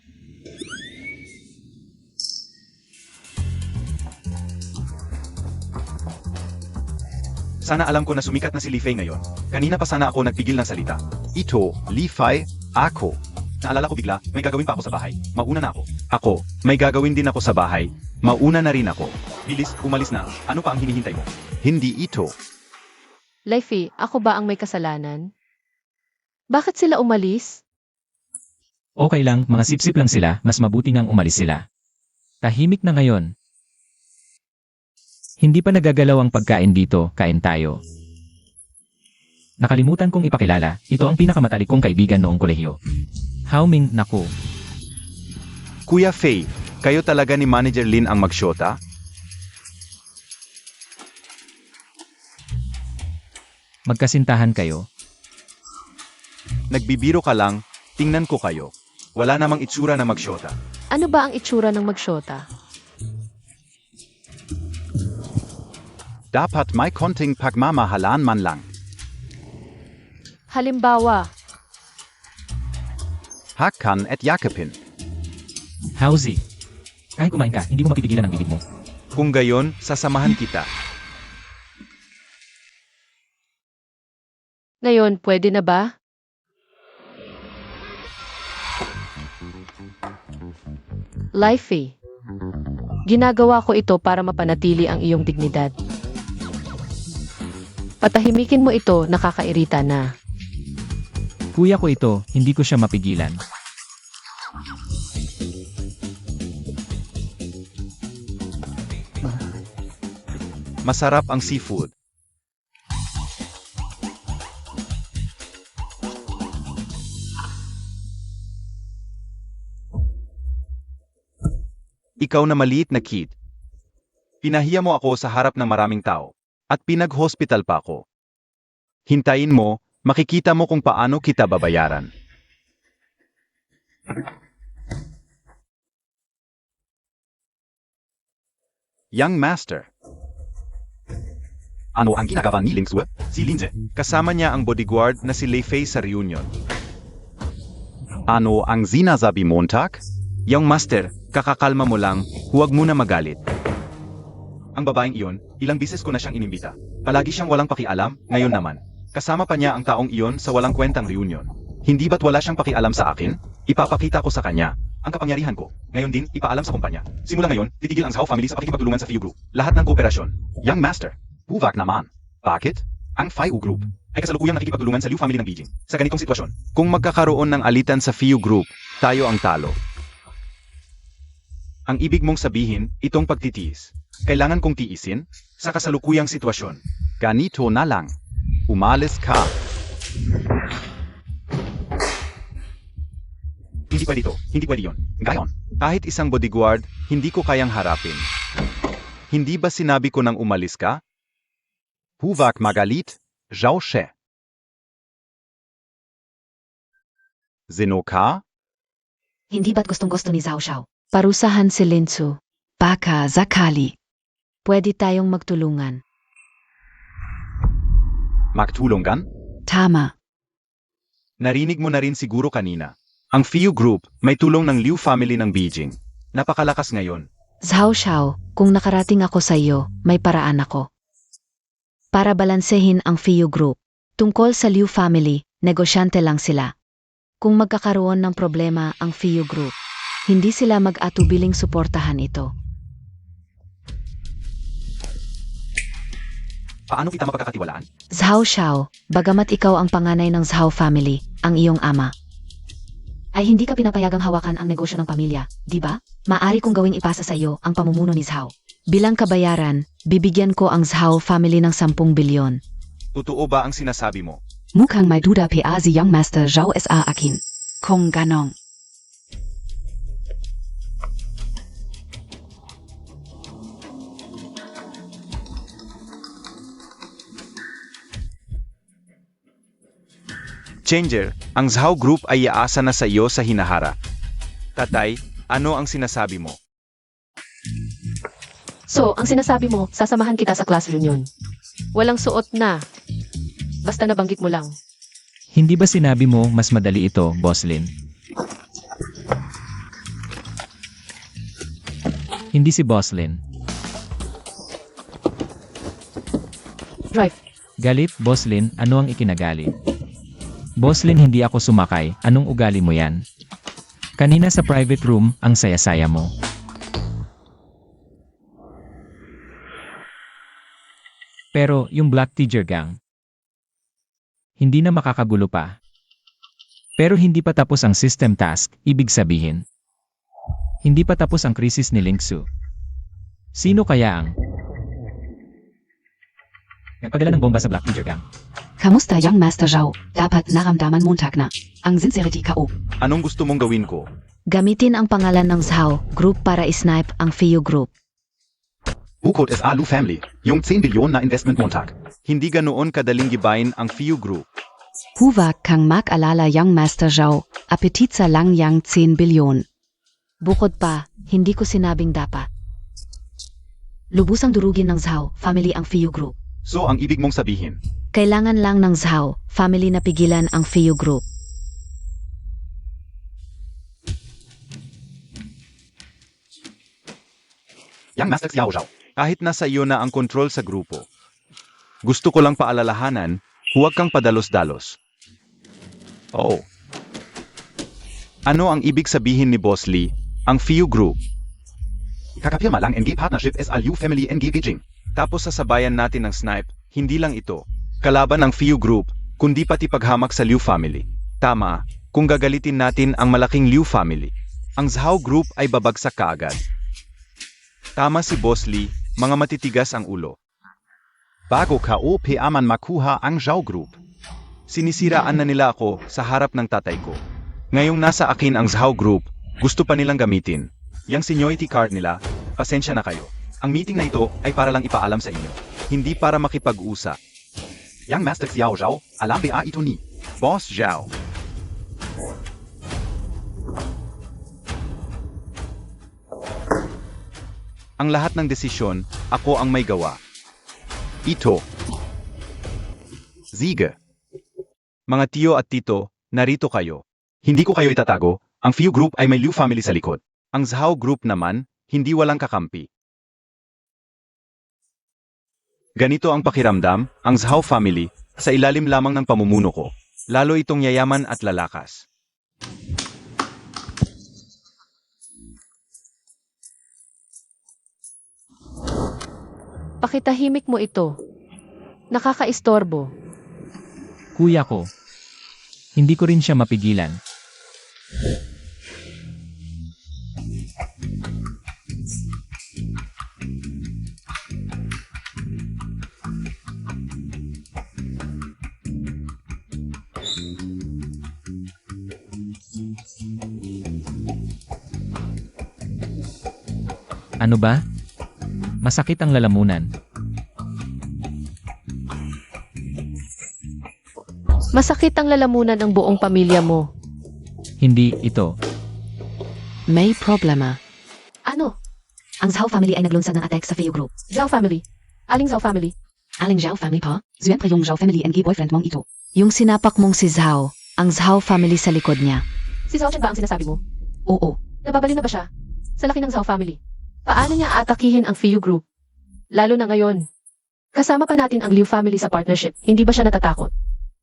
Sana alam ko na sumikat na si Li Fei ngayon. Kanina pa sana ako nagpigil ng salita. Ito, Li Fei, ako. Naalala ko bigla, may gagawin pa ako sa bahay. Mauna na ako. Ako, may gagawin din ako sa bahay. Mauna na rin ako. Bilis, umalis na. Ano pa ang hinihintay mo? Hindi ito. Lifey, ako ba ang may kasalanan? Bakit sila umalis? Okay lang, mga sipsip lang sila, mas mabuti nang umalis sila. Tahimik na ngayon. Hindi pa nagagalaw ang pagkain dito, kain tayo. Nakalimutan kong ipakilala, ito ang pinakamatalik kong kaibigan noong kolehiyo. Haoming, naku. Kuya Fei, kayo talaga ni Manager Lin ang magsyota? Magkasintahan kayo. Nagbibiro ka lang, tingnan ko kayo. Wala namang itsura na magsyota. Ano ba ang itsura ng magsyota? Dapat may konting pagmamahalan man lang. Halimbawa, Hakan at yakapin. Howzy. Kahit kumain ka, hindi mo mapipigilan ang bibig mo. Kung gayon, sasamahan kita. ngayon pwede na ba? Lifey, ginagawa ko ito para mapanatili ang iyong dignidad. Patahimikin mo ito, nakakairita na. Kuya ko ito, hindi ko siya mapigilan. Masarap ang seafood. Ikaw na maliit na kid. Pinahiya mo ako sa harap ng maraming tao. At pinag-hospital pa ako. Hintayin mo, makikita mo kung paano kita babayaran. Young Master. Ano ang ginagawa ni Ling Sue? Si Linze. Kasama niya ang bodyguard na si Lei Fei sa reunion. Ano ang sinasabi Montag? Young Master, kakakalma mo lang, huwag mo na magalit. Ang babaeng iyon, ilang bisis ko na siyang inimbita. Palagi siyang walang pakialam, ngayon naman. Kasama pa niya ang taong iyon sa walang kwentang reunion. Hindi ba't wala siyang pakialam sa akin? Ipapakita ko sa kanya ang kapangyarihan ko. Ngayon din, ipaalam sa kumpanya. Simula ngayon, titigil ang Zhao family sa pakikipagtulungan sa FIU Group. Lahat ng kooperasyon. Young Master, huwag naman. Bakit? Ang FIU Group ay kasalukuyang nakikipagtulungan sa Liu family ng Beijing. Sa ganitong sitwasyon, kung magkakaroon ng alitan sa FIU Group, tayo ang talo. Ang ibig mong sabihin, itong pagtitiis. Kailangan kong tiisin sa kasalukuyang sitwasyon. Ganito na lang. Umalis ka. Hindi pwede ito. Hindi pwede yun. Gayon. Kahit isang bodyguard, hindi ko kayang harapin. Hindi ba sinabi ko nang umalis ka? Huwag magalit, Zhao She. Zeno ka? Hindi ba't gustong-gusto ni Zhao Xiao? Parusahan si Linsu. Baka Zakali. Pwede tayong magtulungan. Magtulungan? Tama. Narinig mo na rin siguro kanina. Ang FIU Group may tulong ng Liu family ng Beijing. Napakalakas ngayon. Zhao Xiao, kung nakarating ako sa iyo, may paraan ako. Para balansehin ang FIU Group. Tungkol sa Liu family, negosyante lang sila. Kung magkakaroon ng problema ang FIU Group, hindi sila mag-atubiling suportahan ito. Paano kita mapagkakatiwalaan? Zhao Xiao, bagamat ikaw ang panganay ng Zhao family, ang iyong ama, ay hindi ka pinapayagang hawakan ang negosyo ng pamilya, di ba? Maari kong gawing ipasa sa iyo ang pamumuno ni Zhao. Bilang kabayaran, bibigyan ko ang Zhao family ng 10 bilyon. Totoo ba ang sinasabi mo? Mukhang may duda pa si Young Master Zhao sa akin. Kung ganong. Changer, ang Zhao Group ay iaasa na sa iyo sa hinahara. Tatay, ano ang sinasabi mo? So, ang sinasabi mo, sasamahan kita sa class reunion. Walang suot na. Basta nabanggit mo lang. Hindi ba sinabi mo mas madali ito, Boss Lin? Hindi si Boss Lin. Drive. Galit, Boss Lin, ano ang ikinagalit? Boss Lin, hindi ako sumakay, anong ugali mo yan? Kanina sa private room, ang saya-saya mo. Pero, yung Black Tiger Gang, hindi na makakagulo pa. Pero hindi pa tapos ang system task, ibig sabihin. Hindi pa tapos ang krisis ni Lingsu. Sino kaya ang nagpadala ng bomba sa Black Tiger Gang? Kamusta Young Master Zhao? Dapat naramdaman Montag na. Ang sincerity KO. Anong gusto mong gawin ko? Gamitin ang pangalan ng Zhao Group para isnipe ang Fiu Group. Bukod sa Alu Family, yung 10 bilyon na investment Montag. Hindi ganoon kadaling gibayin ang Fiu Group. Huwag kang mag-alala Young Master Zhao. Appetitsa lang yang 10 bilyon. Bukod pa, hindi ko sinabing dapat. Lubusang durugin ng Zhao family ang Fiu Group. So ang ibig mong sabihin, Kailangan lang ng Zhao family na pigilan ang Fiu Group. Yang Master Xiao Zhao. Kahit nasa iyo na ang kontrol sa grupo. Gusto ko lang paalalahanan, huwag kang padalos-dalos. Oo. Ano ang ibig sabihin ni Boss Lee, ang Fiu Group? Kakapirma lang NG Partnership SLU Family NG Beijing. Tapos sasabayan natin ng snipe, hindi lang ito. Kalaban ng Fiu Group, kundi pati paghamak sa Liu Family. Tama, kung gagalitin natin ang malaking Liu Family, ang Zhao Group ay babagsak kaagad. Tama si Boss Lee, mga matitigas ang ulo. Bago ka o aman makuha ang Zhao Group. Sinisiraan na nila ako sa harap ng tatay ko. Ngayong nasa akin ang Zhao Group, gusto pa nilang gamitin. Yang seniority card nila, pasensya na kayo. Ang meeting na ito ay para lang ipaalam sa inyo. Hindi para makipag-usap. Yang Master Xiao Zhao, alam ba ito ni Boss Zhao. Ang lahat ng desisyon, ako ang may gawa. Ito. Ziga. Mga tiyo at tito, narito kayo. Hindi ko kayo itatago, ang Fiu Group ay may Liu Family sa likod. Ang Zhao Group naman, hindi walang kakampi. Ganito ang pakiramdam, ang Zhao Family, sa ilalim lamang ng pamumuno ko. Lalo itong yayaman at lalakas. Pakitahimik mo ito. Nakakaistorbo. Kuya ko. Hindi ko rin siya mapigilan. Ano ba? Masakit ang lalamunan. Masakit ang lalamunan ng buong pamilya mo. Hindi ito. May problema. Ano? Ang Zhao family ay naglunsad ng attack sa Fiu Group. Zhao family. Aling Zhao family? Aling Zhao family pa? Siyempre yung Zhao family NG boyfriend mong ito. Yung sinapak mong si Zhao, ang Zhao family sa likod niya. Si Zhao Chen ba ang sinasabi mo? Oo. Nababali na ba siya? Sa laki ng Zhao family. Paano niya aatakihin ang Fiu Group? Lalo na ngayon. Kasama pa natin ang Liu family sa partnership. Hindi ba siya natatakot?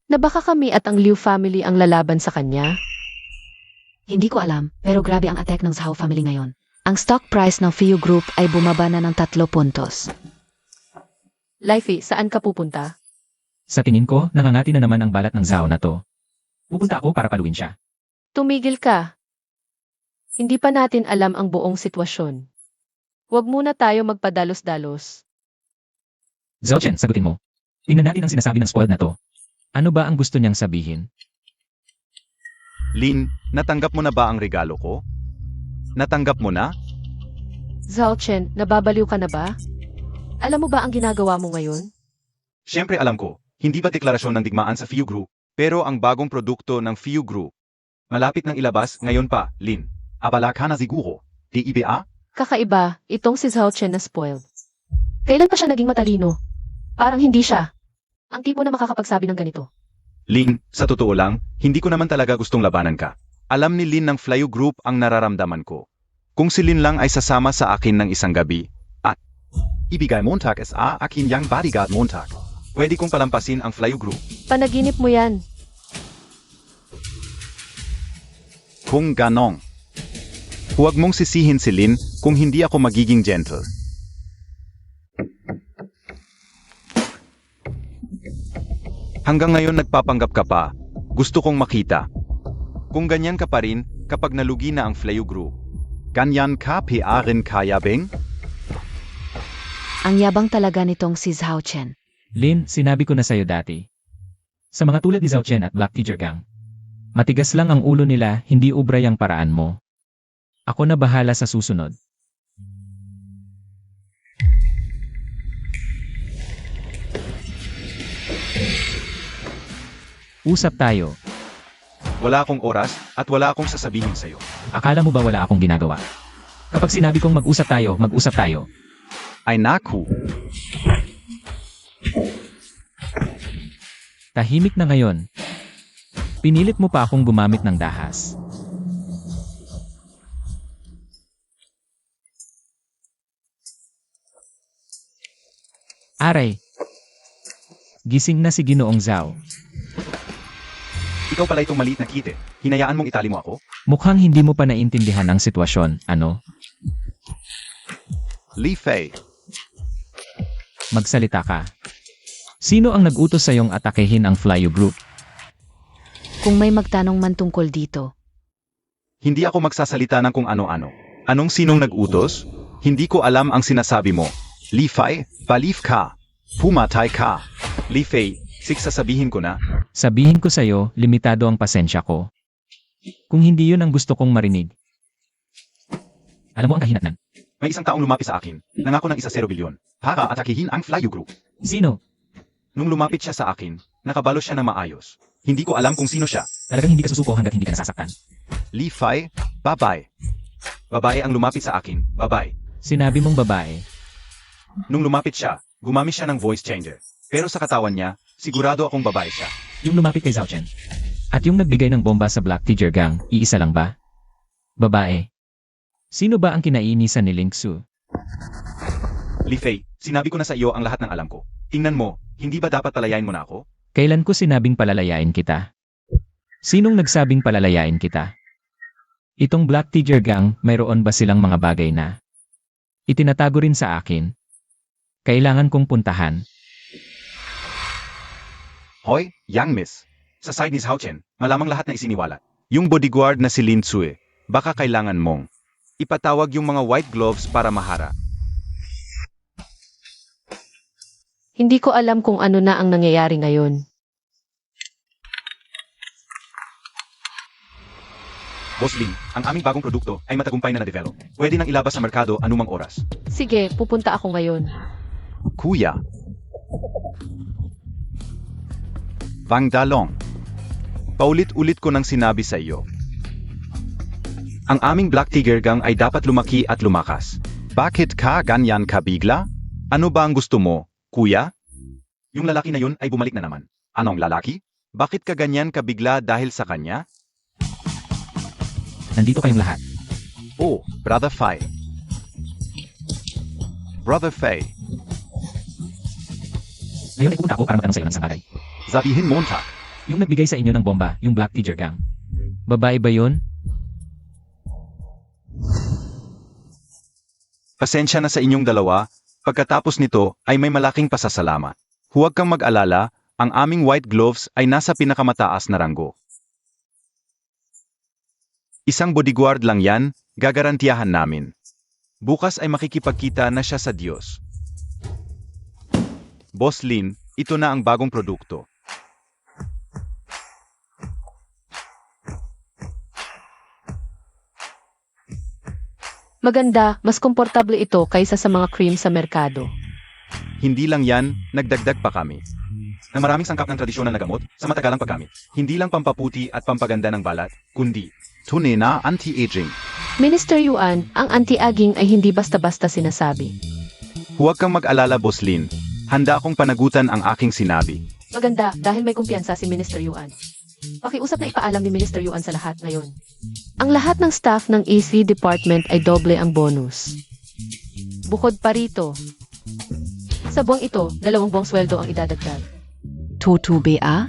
Na baka kami at ang Liu family ang lalaban sa kanya? Hindi ko alam, pero grabe ang attack ng Zhao family ngayon. Ang stock price ng Fiu Group ay bumaba na ng 3 puntos. Lifey, saan ka pupunta? Sa tingin ko, nangangati na naman ang balat ng Zhao na to. Pupunta ako para paluin siya. Tumigil ka. Hindi pa natin alam ang buong sitwasyon. Huwag muna tayo magpadalos-dalos. Zhao Chen, sagutin mo. Tingnan natin ang sinasabi ng spoiled na to. Ano ba ang gusto niyang sabihin? Lin, natanggap mo na ba ang regalo ko? Natanggap mo na? Zhao Chen, nababaliw ka na ba? Alam mo ba ang ginagawa mo ngayon? Siyempre alam ko, hindi ba deklarasyon ng digmaan sa Fiu Group, pero ang bagong produkto ng Fiu Group. Malapit nang ilabas ngayon pa, Lin. Abala ka na siguro. Di ba? Kakaiba, itong si Zhao Chen na spoiled. Kailan pa siya naging matalino? Parang hindi siya. Ang tipo na makakapagsabi ng ganito. Lin, sa totoo lang, hindi ko naman talaga gustong labanan ka. Alam ni Lin ng Flyu Group ang nararamdaman ko. Kung si Lin lang ay sasama sa akin ng isang gabi, at ibigay Montag sa akin yang bodyguard Montag. Pwede kong palampasin ang Flyu Group. Panaginip mo yan. Kung ganong. Huwag mong sisihin si Lin kung hindi ako magiging gentle. Hanggang ngayon nagpapanggap ka pa. Gusto kong makita. Kung ganyan ka pa rin kapag nalugi na ang Flyu Group. Ganyan ka rin kaya beng? Ang yabang talaga nitong si Zhao Chen. Lin, sinabi ko na sa'yo dati. Sa mga tulad ni Zhao Chen at Black Tiger Gang, matigas lang ang ulo nila, hindi ubray ang paraan mo. Ako na bahala sa susunod. Usap tayo. Wala akong oras at wala akong sasabihin sa'yo. Akala mo ba wala akong ginagawa? Kapag sinabi kong mag-usap tayo, mag-usap tayo. Ay naku, Tahimik na ngayon. Pinilit mo pa akong gumamit ng dahas. Aray! Gising na si Ginoong Zhao. ikaw pala itong maliit na kite. Hinayaan mong itali mo ako? Mukhang hindi mo pa naintindihan ang sitwasyon, ano? Li Fei, Magsalita ka. Sino ang nag-utos sa iyong atakehin ang Flyu Group? Kung may magtanong man tungkol dito, hindi ako magsasalita ng kung ano-ano. Anong sinong nag-utos? Hindi ko alam ang sinasabi mo. Li Fei, palif ka. Pumatay ka. Li Fei, sasabihin ko na. Sabihin ko sa iyo, limitado ang pasensya ko. Kung hindi yun ang gusto kong marinig. Alam mo ang kahinatnan? May isang taong lumapit sa akin. Nangako ng 1 bilyon. Para atakihin ang Flyu Group. Sino? Nung lumapit siya sa akin, nakabalo siya ng maayos. Hindi ko alam kung sino siya. Talagang hindi ka susuko hanggat hindi ka nasasaktan. Li Fei, babae. Babae ang lumapit sa akin, babae. Sinabi mong babae. Nung lumapit siya, gumamit siya ng voice changer. Pero sa katawan niya, sigurado akong babae siya. Yung lumapit kay Zhao Chen. At yung nagbigay ng bomba sa Black Tiger Gang, iisa lang ba? Babae. Sino ba ang kinaiinisan ni Ling Su? Li Fei, sinabi ko na sa iyo ang lahat ng alam ko. Tingnan mo, hindi ba dapat palayain mo na ako? Kailan ko sinabing palalayain kita? Sinong nagsabing palalayain kita? Itong Black Tiger Gang, mayroon ba silang mga bagay na itinatago rin sa akin? Kailangan kong puntahan. Hoy, Yang Miss. Sa side ni Zhao Chen, malamang lahat na isiniwalat. Yung bodyguard na si Lin Tsue, baka kailangan mong ipatawag yung mga white gloves para mahara. Hindi ko alam kung ano na ang nangyayari ngayon. Boss Lin, ang aming bagong produkto ay matagumpay na na-develop. Pwede nang ilabas sa merkado anumang oras. Sige, pupunta ako ngayon. Kuya. Wang Dalong. Paulit-ulit ko nang sinabi sa iyo. Ang aming Black Tiger Gang ay dapat lumaki at lumakas. Bakit ka ganyan ka bigla? Ano ba ang gusto mo, kuya? Yung lalaki na yun ay bumalik na naman. Anong lalaki? Bakit ka ganyan ka bigla dahil sa kanya? Nandito kayong lahat. Oh, Brother Fei. Brother Fei, Ngayon ay pupunta ako para magtanong sa iyo ng isang bagay. sabihin mo Montag. Yung nagbigay sa inyo ng bomba, yung Black Tiger Gang. Babae ba yun? Pasensya na sa inyong dalawa, pagkatapos nito ay may malaking pasasalamat. Huwag kang mag-alala, ang aming white gloves ay nasa pinakamataas na ranggo. Isang bodyguard lang yan, gagarantiyahan namin. Bukas ay makikipagkita na siya sa Diyos. Boss Lin, ito na ang bagong produkto. Maganda, mas komportable ito kaysa sa mga cream sa merkado. Hindi lang yan, nagdagdag pa kami. Na maraming sangkap ng tradisyonal na gamot sa matagalang paggamit. Hindi lang pampaputi at pampaganda ng balat, kundi tunay na anti-aging. Minister Yuan, ang anti-aging ay hindi basta-basta sinasabi. Huwag kang mag-alala, Boss Lin. Handa akong panagutan ang aking sinabi. Maganda dahil may kumpiyansa si Minister Yuan. Pakiusap na ipaalam ni Minister Yuan sa lahat ngayon. Ang lahat ng staff ng EC Department ay doble ang bonus. Bukod pa rito, sa buwang ito, 2 buwang sweldo ang idadagdag. Toto BA?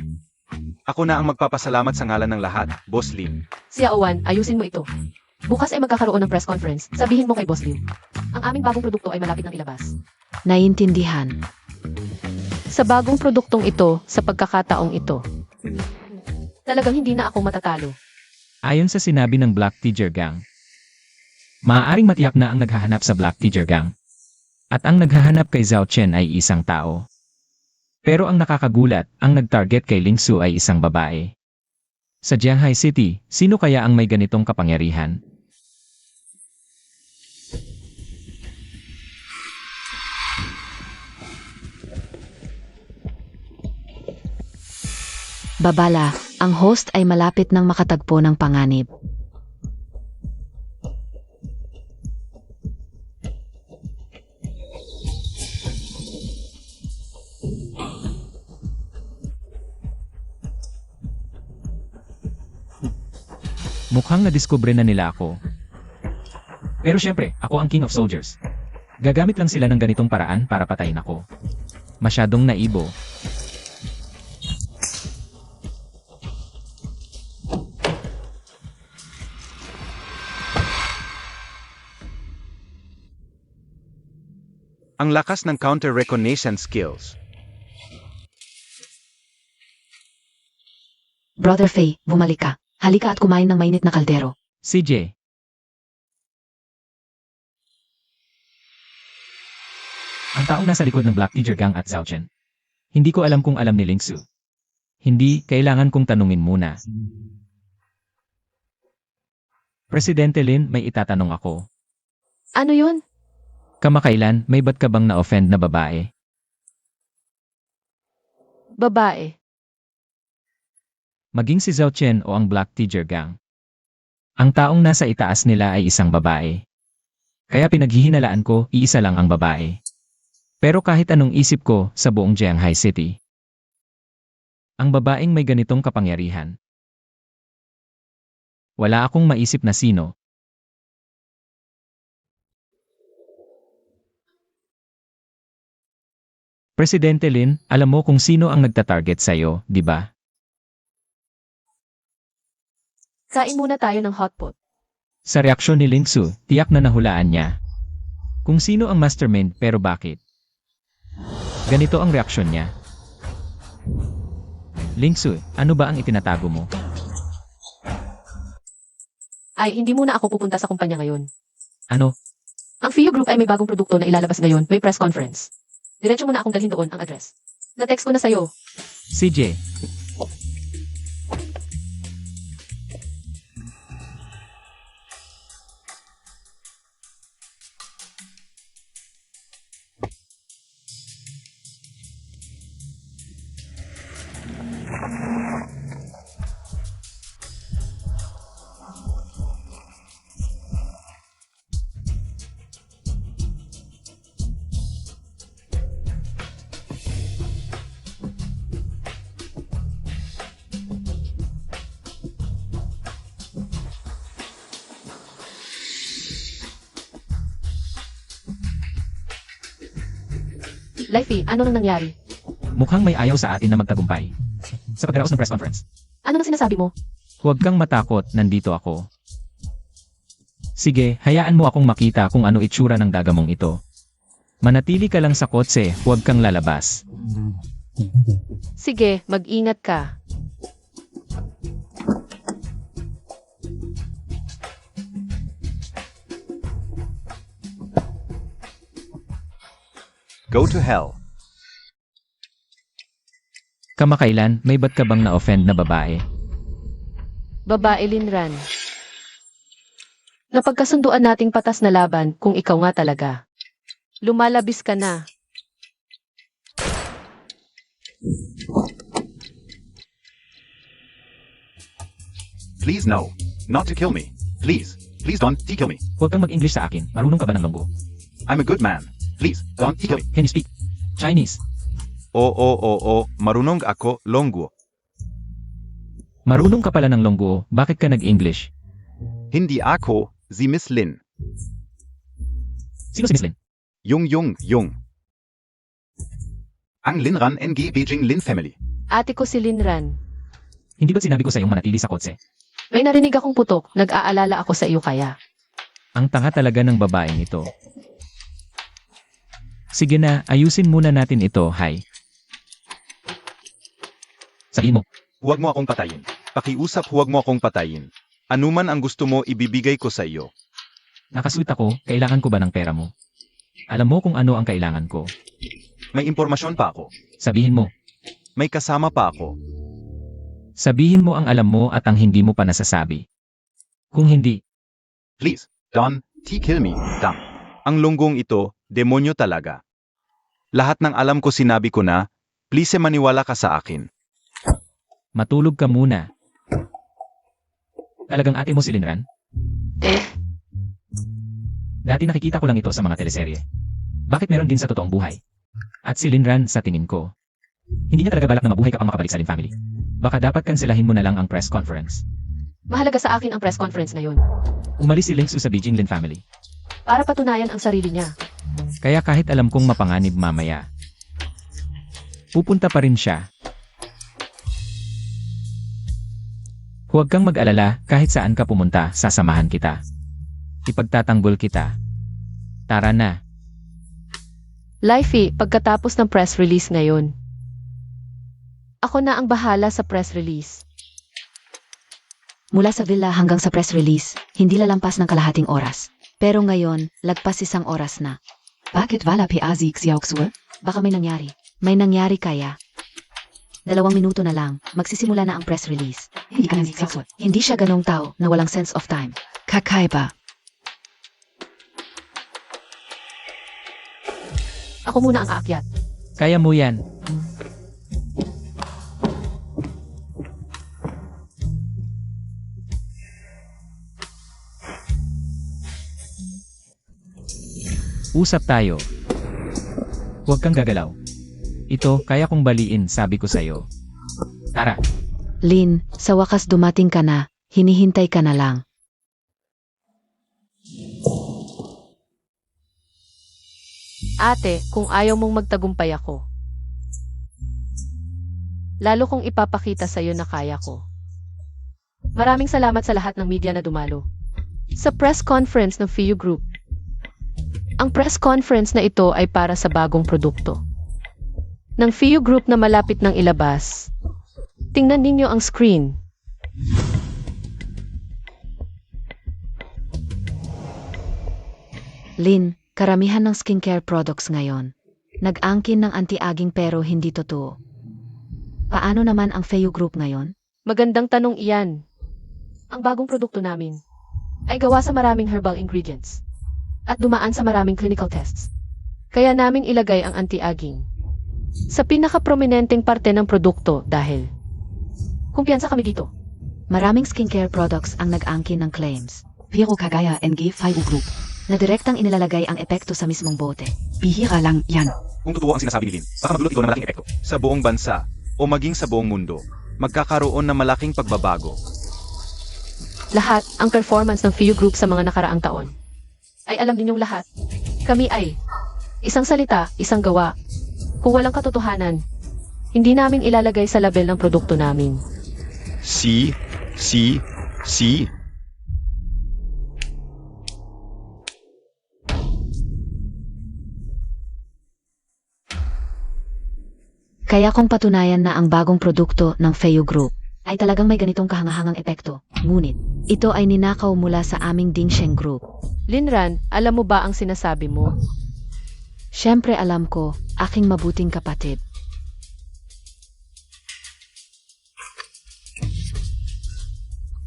Ako na ang magpapasalamat sa ngalan ng lahat, Boss Lin. Si Awan, ayusin mo ito. Bukas ay magkakaroon ng press conference. Sabihin mo kay Boss Liu. Ang aming bagong produkto ay malapit ng ilabas. Naiintindihan. Sa bagong produktong ito, sa pagkakataong ito, talagang hindi na ako matatalo. Ayon sa sinabi ng Black Tiger Gang, maaaring matiyak na ang naghahanap sa Black Tiger Gang. At ang naghahanap kay Zhao Chen ay isang tao. Pero ang nakakagulat, ang nag-target kay Ling Su ay isang babae. Sa Jianghai City, sino kaya ang may ganitong kapangyarihan? Babala, ang host ay malapit ng makatagpo ng panganib. Mukhang nadiskubre na nila ako. Pero syempre, ako ang King of Soldiers. Gagamit lang sila ng ganitong paraan para patayin ako. Masyadong naibo. Ang lakas ng counter-recognition skills. Brother Faye, bumalik ka. Halika at kumain ng mainit na kaldero. CJ. Ang taong nasa likod ng Black Tiger Gang at Zhao Chen. Hindi ko alam kung alam ni Ling Su. Hindi, kailangan kong tanungin muna. Presidente Lin, may itatanong ako. Ano yun? Kamakailan, may ba't ka bang na-offend na babae? Babae. Maging si Zhao Chen o ang Black Tiger Gang. Ang taong nasa itaas nila ay isang babae. Kaya pinaghihinalaan ko, iisa lang ang babae. Pero kahit anong isip ko sa buong Jianghai City, ang babaeng may ganitong kapangyarihan. Wala akong maisip na sino. Presidente Lin, alam mo kung sino ang nagtatarget sa'yo, di ba? Kain muna tayo ng hotpot. Sa reaksyon ni Ling Su, tiyak na nahulaan niya. Kung sino ang mastermind pero bakit? Ganito ang reaksyon niya. Ling Su, ano ba ang itinatago mo? Ay, hindi muna ako pupunta sa kumpanya ngayon. Ano? Ang FIU Group ay may bagong produkto na ilalabas ngayon. May press conference. Diretso mo na akong dalhin doon ang address. Na-text ko na sa'yo. CJ. Lifey, ano nang nangyari? Mukhang may ayaw sa atin na magtagumpay. Sa pagkaraos ng press conference. Ano nang sinasabi mo? Huwag kang matakot, nandito ako. Sige, hayaan mo akong makita kung ano itsura ng dagamong ito. Manatili ka lang sa kotse, huwag kang lalabas. Sige, mag-ingat ka. Go to hell. Kamakailan, may ba't ka bang na-offend na babae? Babae Linran. Napagkasunduan nating patas na laban kung ikaw nga talaga. Lumalabis ka na. Please no. Not to kill me. Please. Please don't kill me. Huwag kang mag-English sa akin, marunong ka ba ng longgo? I'm a good man. Please, don't kill me. Can you speak Chinese? Oo, marunong ako, Longguo. Marunong ka pala ng Longguo, bakit ka nag-English? Hindi ako, si Miss Lin. Sino si Miss Lin? Yung. Ang Linran NG Beijing Lin family. Ate ko si Linran. Hindi ba sinabi ko sa iyong manatili sa kotse? May narinig akong putok, nag-aalala ako sa iyo kaya. Ang tanga talaga ng babaeng ito. Sige na, ayusin muna natin ito, Hai. Sabihin mo, Huwag mo akong patayin. Pakiusap, huwag mo akong patayin. Anuman ang gusto mo, ibibigay ko sa iyo. nakasweet ako, kailangan ko ba ng pera mo? Alam mo kung ano ang kailangan ko. May impormasyon pa ako. Sabihin mo. May kasama pa ako. Sabihin mo ang alam mo at ang hindi mo pa nasasabi. Kung hindi, Please, don't kill me, Dam. Ang lunggong ito, demonyo talaga. Lahat ng alam ko sinabi ko na, please maniwala ka sa akin. matulog ka muna. Talagang ate mo si Linran? Dati nakikita ko lang ito sa mga teleserye. Bakit meron din sa totoong buhay? At si Linran sa tingin ko. Hindi niya talaga balak na mabuhay ka pang makabalik sa Lin family. Baka dapat kanselahin mo na lang ang press conference. Mahalaga sa akin ang press conference ngayon. Umalis si Lingsu sa Beijing Lin family. Para patunayan ang sarili niya. Kaya kahit alam kong mapanganib mamaya, pupunta pa rin siya. Huwag kang mag-alala, kahit saan ka pumunta, sasamahan kita. Ipagtatanggol kita. Tara na. Lifey, pagkatapos ng press release ngayon. Ako na ang bahala sa press release. Mula sa villa hanggang sa press release, hindi lalampas ng kalahating oras. Pero ngayon, lagpas 1 oras na. Bakit wala pa si Xiaoxue? Baka may nangyari. May nangyari kaya. 2 minuto na lang, magsisimula na ang press release. Hindi ka na si Xiaoxue. Hindi siya ganong tao na walang sense of time. Kakaiba. Ako muna ang aakyat. Kaya mo yan. Usap tayo. Huwag kang gagalaw. Ito, kaya kong baliin, sabi ko sa'yo. Tara. Lin, sa wakas dumating ka na, hinihintay ka na lang. Ate, kung ayaw mong magtagumpay ako. Lalo kong ipapakita sa iyo na kaya ko. Maraming salamat sa lahat ng media na dumalo. Sa press conference ng FIU Group. Ang press conference na ito ay para sa bagong produkto. Ng FIU Group na malapit ng ilabas. Tingnan ninyo ang screen. Lin, karamihan ng skincare products ngayon. Nag-angkin ng anti-aging pero hindi totoo. Paano naman ang FEU Group ngayon? Magandang tanong iyan. Ang bagong produkto namin ay gawa sa maraming herbal ingredients at dumaan sa maraming clinical tests. Kaya namin ilagay ang anti-aging sa pinaka-prominenteng parte ng produkto dahil kumpiyansa kami dito. Maraming skincare products ang nag-angkin ng claims Pero kagaya NG FIU Group. na direktang inilalagay ang epekto sa mismong bote. Bihira lang yan. Kung totoo ang sinasabi ni Lin, baka magdulot ito ng malaking epekto. Sa buong bansa, o maging sa buong mundo, magkakaroon ng malaking pagbabago. Lahat ang performance ng FIU Group sa mga nakaraang taon ay alam ninyong lahat. Kami ay isang salita, isang gawa. Kung walang katotohanan, hindi namin ilalagay sa label ng produkto namin. Si. Kaya kung patunayan na ang bagong produkto ng FEU Group ay talagang may ganitong kahangahangang epekto, ngunit ito ay ninakaw mula sa aming Dingsheng Group. Linran, alam mo ba ang sinasabi mo? Siyempre alam ko, aking mabuting kapatid.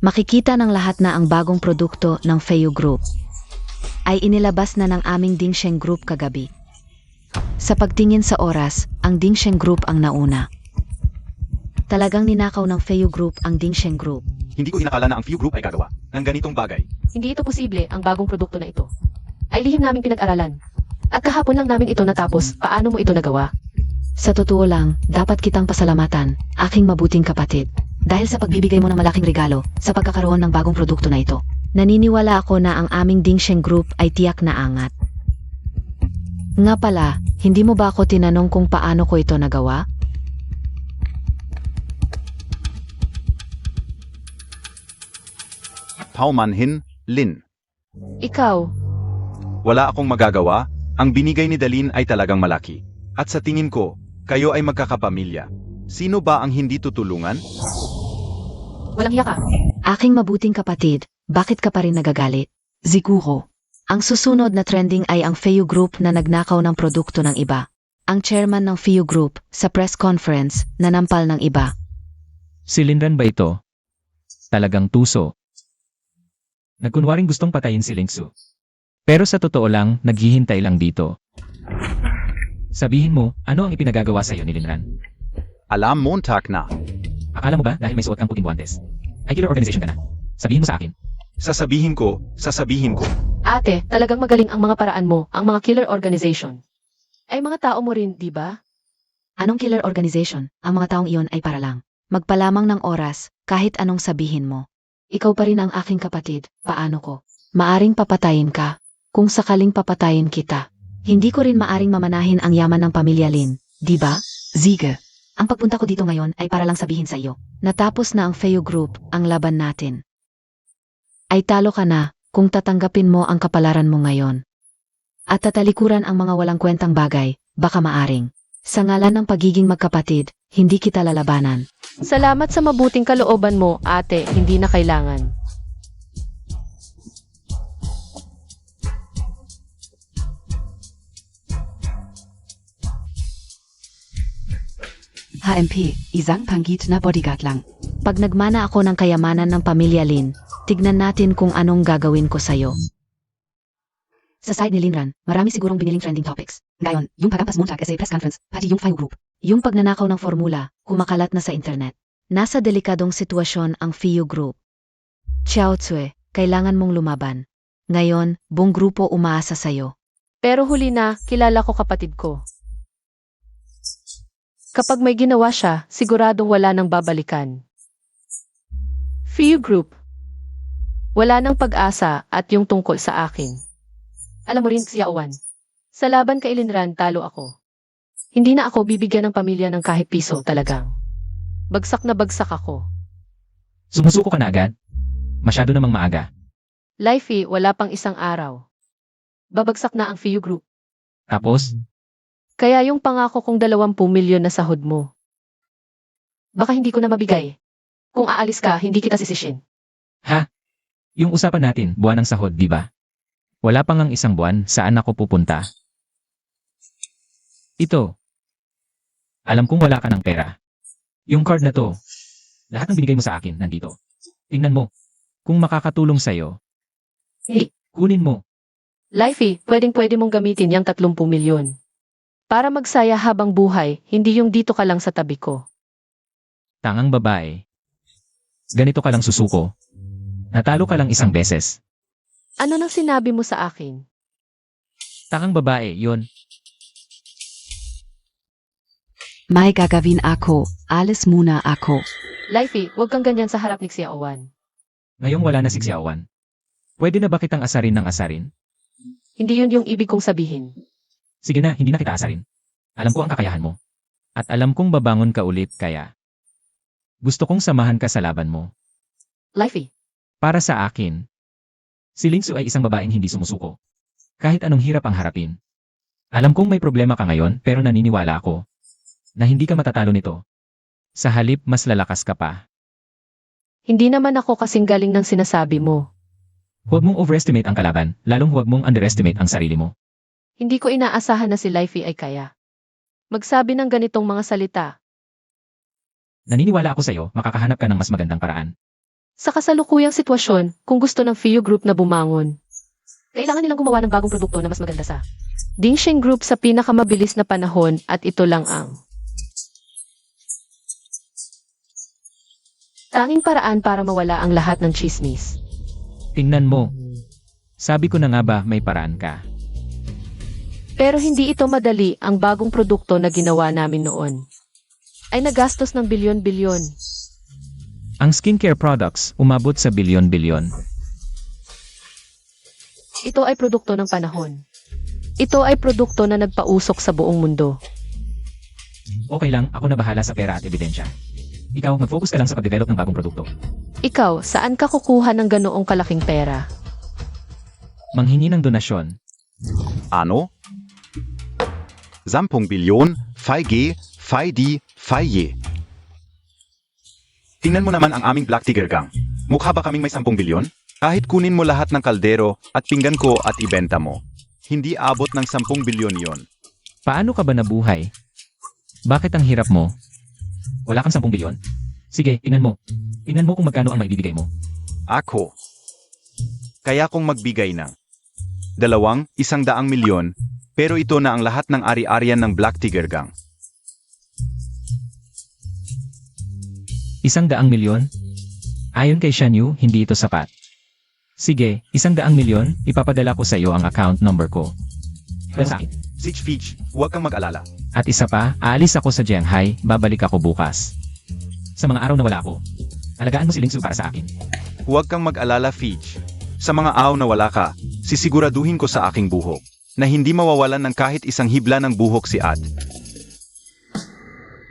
Makikita ng lahat na ang bagong produkto ng FEU Group ay inilabas na ng aming Dingsheng Group kagabi. Sa pagtingin sa oras, ang Dingsheng Group ang nauna. Talagang ninakaw ng FEU Group ang Dingsheng Group. Hindi ko inakala na ang FIU Group ay gagawa ng ganitong bagay. Hindi ito posible ang bagong produkto na ito. Ay lihim naming pinag-aralan. At kahapon lang namin ito natapos, paano mo ito nagawa? Sa totoo lang, dapat kitang pasalamatan, aking mabuting kapatid. Dahil sa pagbibigay mo ng malaking regalo sa pagkakaroon ng bagong produkto na ito. Naniniwala ako na ang aming Dingsheng Group ay tiyak na angat. Nga pala, hindi mo ba ako tinanong kung paano ko ito nagawa? Paumanhin, Lin. Ikaw, Wala akong magagawa, ang binigay ni Dalin ay talagang malaki. At sa tingin ko, kayo ay magkakapamilya. Sino ba ang hindi tutulungan? walang hiya ka. Aking mabuting kapatid, bakit ka pa rin nagagalit? Siguro. Ang susunod na trending ay ang Feu Group na nagnakaw ng produkto ng iba. Ang chairman ng Feu Group, sa press conference, nanampal ng iba. Si Linran ba ito? Talagang tuso. Nagkunwaring gustong patayin si Lingsu. Pero sa totoo lang, naghihintay lang dito. Sabihin mo, ano ang ipinagagawa sa'yo ni Linran? Alam Montag na. Akala mo ba dahil may suot kang puting guwantes? Ay killer organization ka na? Sabihin mo sa akin. Sasabihin ko. Ate, talagang magaling ang mga paraan mo, ang mga killer organization. Ay mga tao mo rin, di ba? Anong killer organization? Ang mga taong iyon ay para lang. Magpalamang ng oras, kahit anong sabihin mo. Ikaw pa rin ang aking kapatid, paano ko? Maaring papatayin ka. Kung sakaling papatayin kita, hindi ko rin maaring mamanahin ang yaman ng pamilya Lin, di ba? Ziege. Ang pagpunta ko dito ngayon ay para lang sabihin sa iyo, natapos na ang Feu Group, ang laban natin. Ay talo ka na, kung tatanggapin mo ang kapalaran mo ngayon. At tatalikuran ang mga walang kwentang bagay, baka maaring. Sa ngalan ng pagiging magkapatid, hindi kita lalabanan. Salamat sa mabuting kalooban mo, ate, hindi na kailangan. HMP, isang panggit na bodyguard lang. Pag nagmana ako ng kayamanan ng pamilya Lin, tignan natin kung anong gagawin ko sa'yo. Sa side ni Linran, marami sigurong biniling trending topics. Ngayon, yung pagampas Montag sa press conference, pati yung Feu Group. Yung pagnanakaw ng formula, kumakalat na sa internet. Nasa delikadong sitwasyon ang Feu Group. Xiao Tsue, kailangan mong lumaban. Ngayon, buong grupo umaasa sa'yo. Pero huli na, kilala ko kapatid ko. Kapag may ginawa siya, siguradong wala nang babalikan. Feu Group. Wala nang pag-asa at yung tungkol sa akin. Alam mo rin, Xiaowan. Sa laban kay Linran, talo ako. Hindi na ako bibigyan ng pamilya ng kahit piso talagang. Bagsak na bagsak ako. Sumusuko ka na agad? Masyado namang maaga. Lifey, wala pang isang araw. Babagsak na ang Feu Group. Tapos, Kaya yung pangako kong 20 milyon na sahod mo. Baka hindi ko na mabigay. Kung aalis ka, hindi kita sisishin. yung usapan natin, buwan ng sahod, di ba? Wala pang ang isang buwan, saan ako pupunta? Ito. Alam kong wala ka ng pera. Yung card na to, lahat ng binigay mo sa akin, nandito. Tingnan mo. Kung makakatulong sa'yo, Hey, kunin mo. Lifey, pwedeng-pwede mong gamitin yung 30 milyon. Para magsaya habang buhay, hindi yung dito ka lang sa tabi ko. Tangang babae. Ganito ka lang susuko. Natalo ka lang isang beses. Ano nang sinabi mo sa akin? Tangang babae, yon. May gagawin ako, alis muna ako. Lifey, huwag kang ganyan sa harap ni Xiaowan. Ngayong wala na si Xiaowan. Pwede na ba kitang asarin ng asarin? Hindi yun yung ibig kong sabihin. Sige na, hindi na kita asarin. Alam ko ang kakayahan mo. At alam kong babangon ka ulit kaya. Gusto kong samahan ka sa laban mo. Lifey, Para sa akin, si Lingsu ay isang babaeng hindi sumusuko. Kahit anong hirap ang harapin. Alam kong may problema ka ngayon pero naniniwala ako na hindi ka matatalo nito. Sa halip mas lalakas ka pa. hindi naman ako kasing galing ng sinasabi mo. Huwag mong overestimate ang kalaban, lalong huwag mong underestimate ang sarili mo. Hindi ko inaasahan na si Lifey ay kaya. Magsabi ng ganitong mga salita. Naniniwala ako sa'yo, makakahanap ka ng mas magandang paraan. Sa kasalukuyang sitwasyon, kung gusto ng Feu Group na bumangon, kailangan nilang gumawa ng bagong produkto na mas maganda sa Dingsheng Group sa pinakamabilis na panahon at ito lang ang tanging paraan para mawala ang lahat ng chismis. Tingnan mo. Sabi ko na nga ba may paraan ka. Pero hindi ito madali. Ang bagong produkto na ginawa namin noon ay nagastos ng bilyon-bilyon. Ang skincare products umabot sa bilyon-bilyon. Ito ay produkto ng panahon. Ito ay produkto na nagpausok sa buong mundo. Okay lang, ako na bahala sa pera at ebidensya. Ikaw, mag-focus ka lang sa pag-develop ng bagong produkto. Ikaw, saan ka kukuha ng ganoong kalaking pera? Manghingi ng donasyon. Ano? 10 bilyon, 5G, 5D, 5Y. Tingnan mo naman ang aming Black Tiger Gang. Mukha ba kaming may 10 bilyon? Kahit kunin mo lahat ng kaldero at pinggan ko at ibenta mo, hindi abot ng 10 bilyon yon. Paano ka ba nabuhay? Bakit ang hirap mo? Wala kang 10 bilyon? Sige, tingnan mo. Tingnan mo kung magkano ang maibibigay mo. Ako. Kaya kung magbigay ng 200 milyon, pero ito na ang lahat ng ari-arian ng Black Tiger Gang. 100 milyon? Ayon kay Shanyu, hindi ito sapat. Sige, 100 milyon, ipapadala ko sa iyo ang account number ko. Pero sa akin. Sich Fitch, huwag kang mag-alala. At isa pa, aalis ako sa Shanghai, babalik ako bukas. Sa mga araw na wala ako, alagaan mo si Lingsu para sa akin. Huwag kang mag-alala, Fitch. Sa mga araw na wala ka, sisiguraduhin ko sa aking buhok na hindi mawawalan ng kahit isang hibla ng buhok si Ad.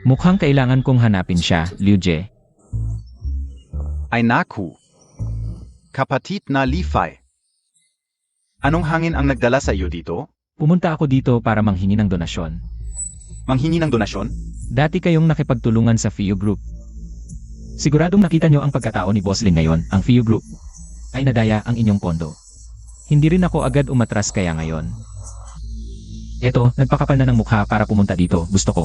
Mukhang kailangan kong hanapin siya, Liu Jie. Ay naku. Kapatid na Li Fai. Anong hangin ang nagdala sa iyo dito? Pumunta ako dito para manghingi ng donasyon. Manghingi ng donasyon? Dati kayong nakipagtulungan sa Fiu Group. Siguradong nakita nyo ang pagkatao ni Boss Lin ngayon, ang Fiu Group ay nadaya ang inyong pondo. Hindi rin ako agad umatras kaya ngayon. Eto, nagpakapal na ng mukha para pumunta dito, gusto ko.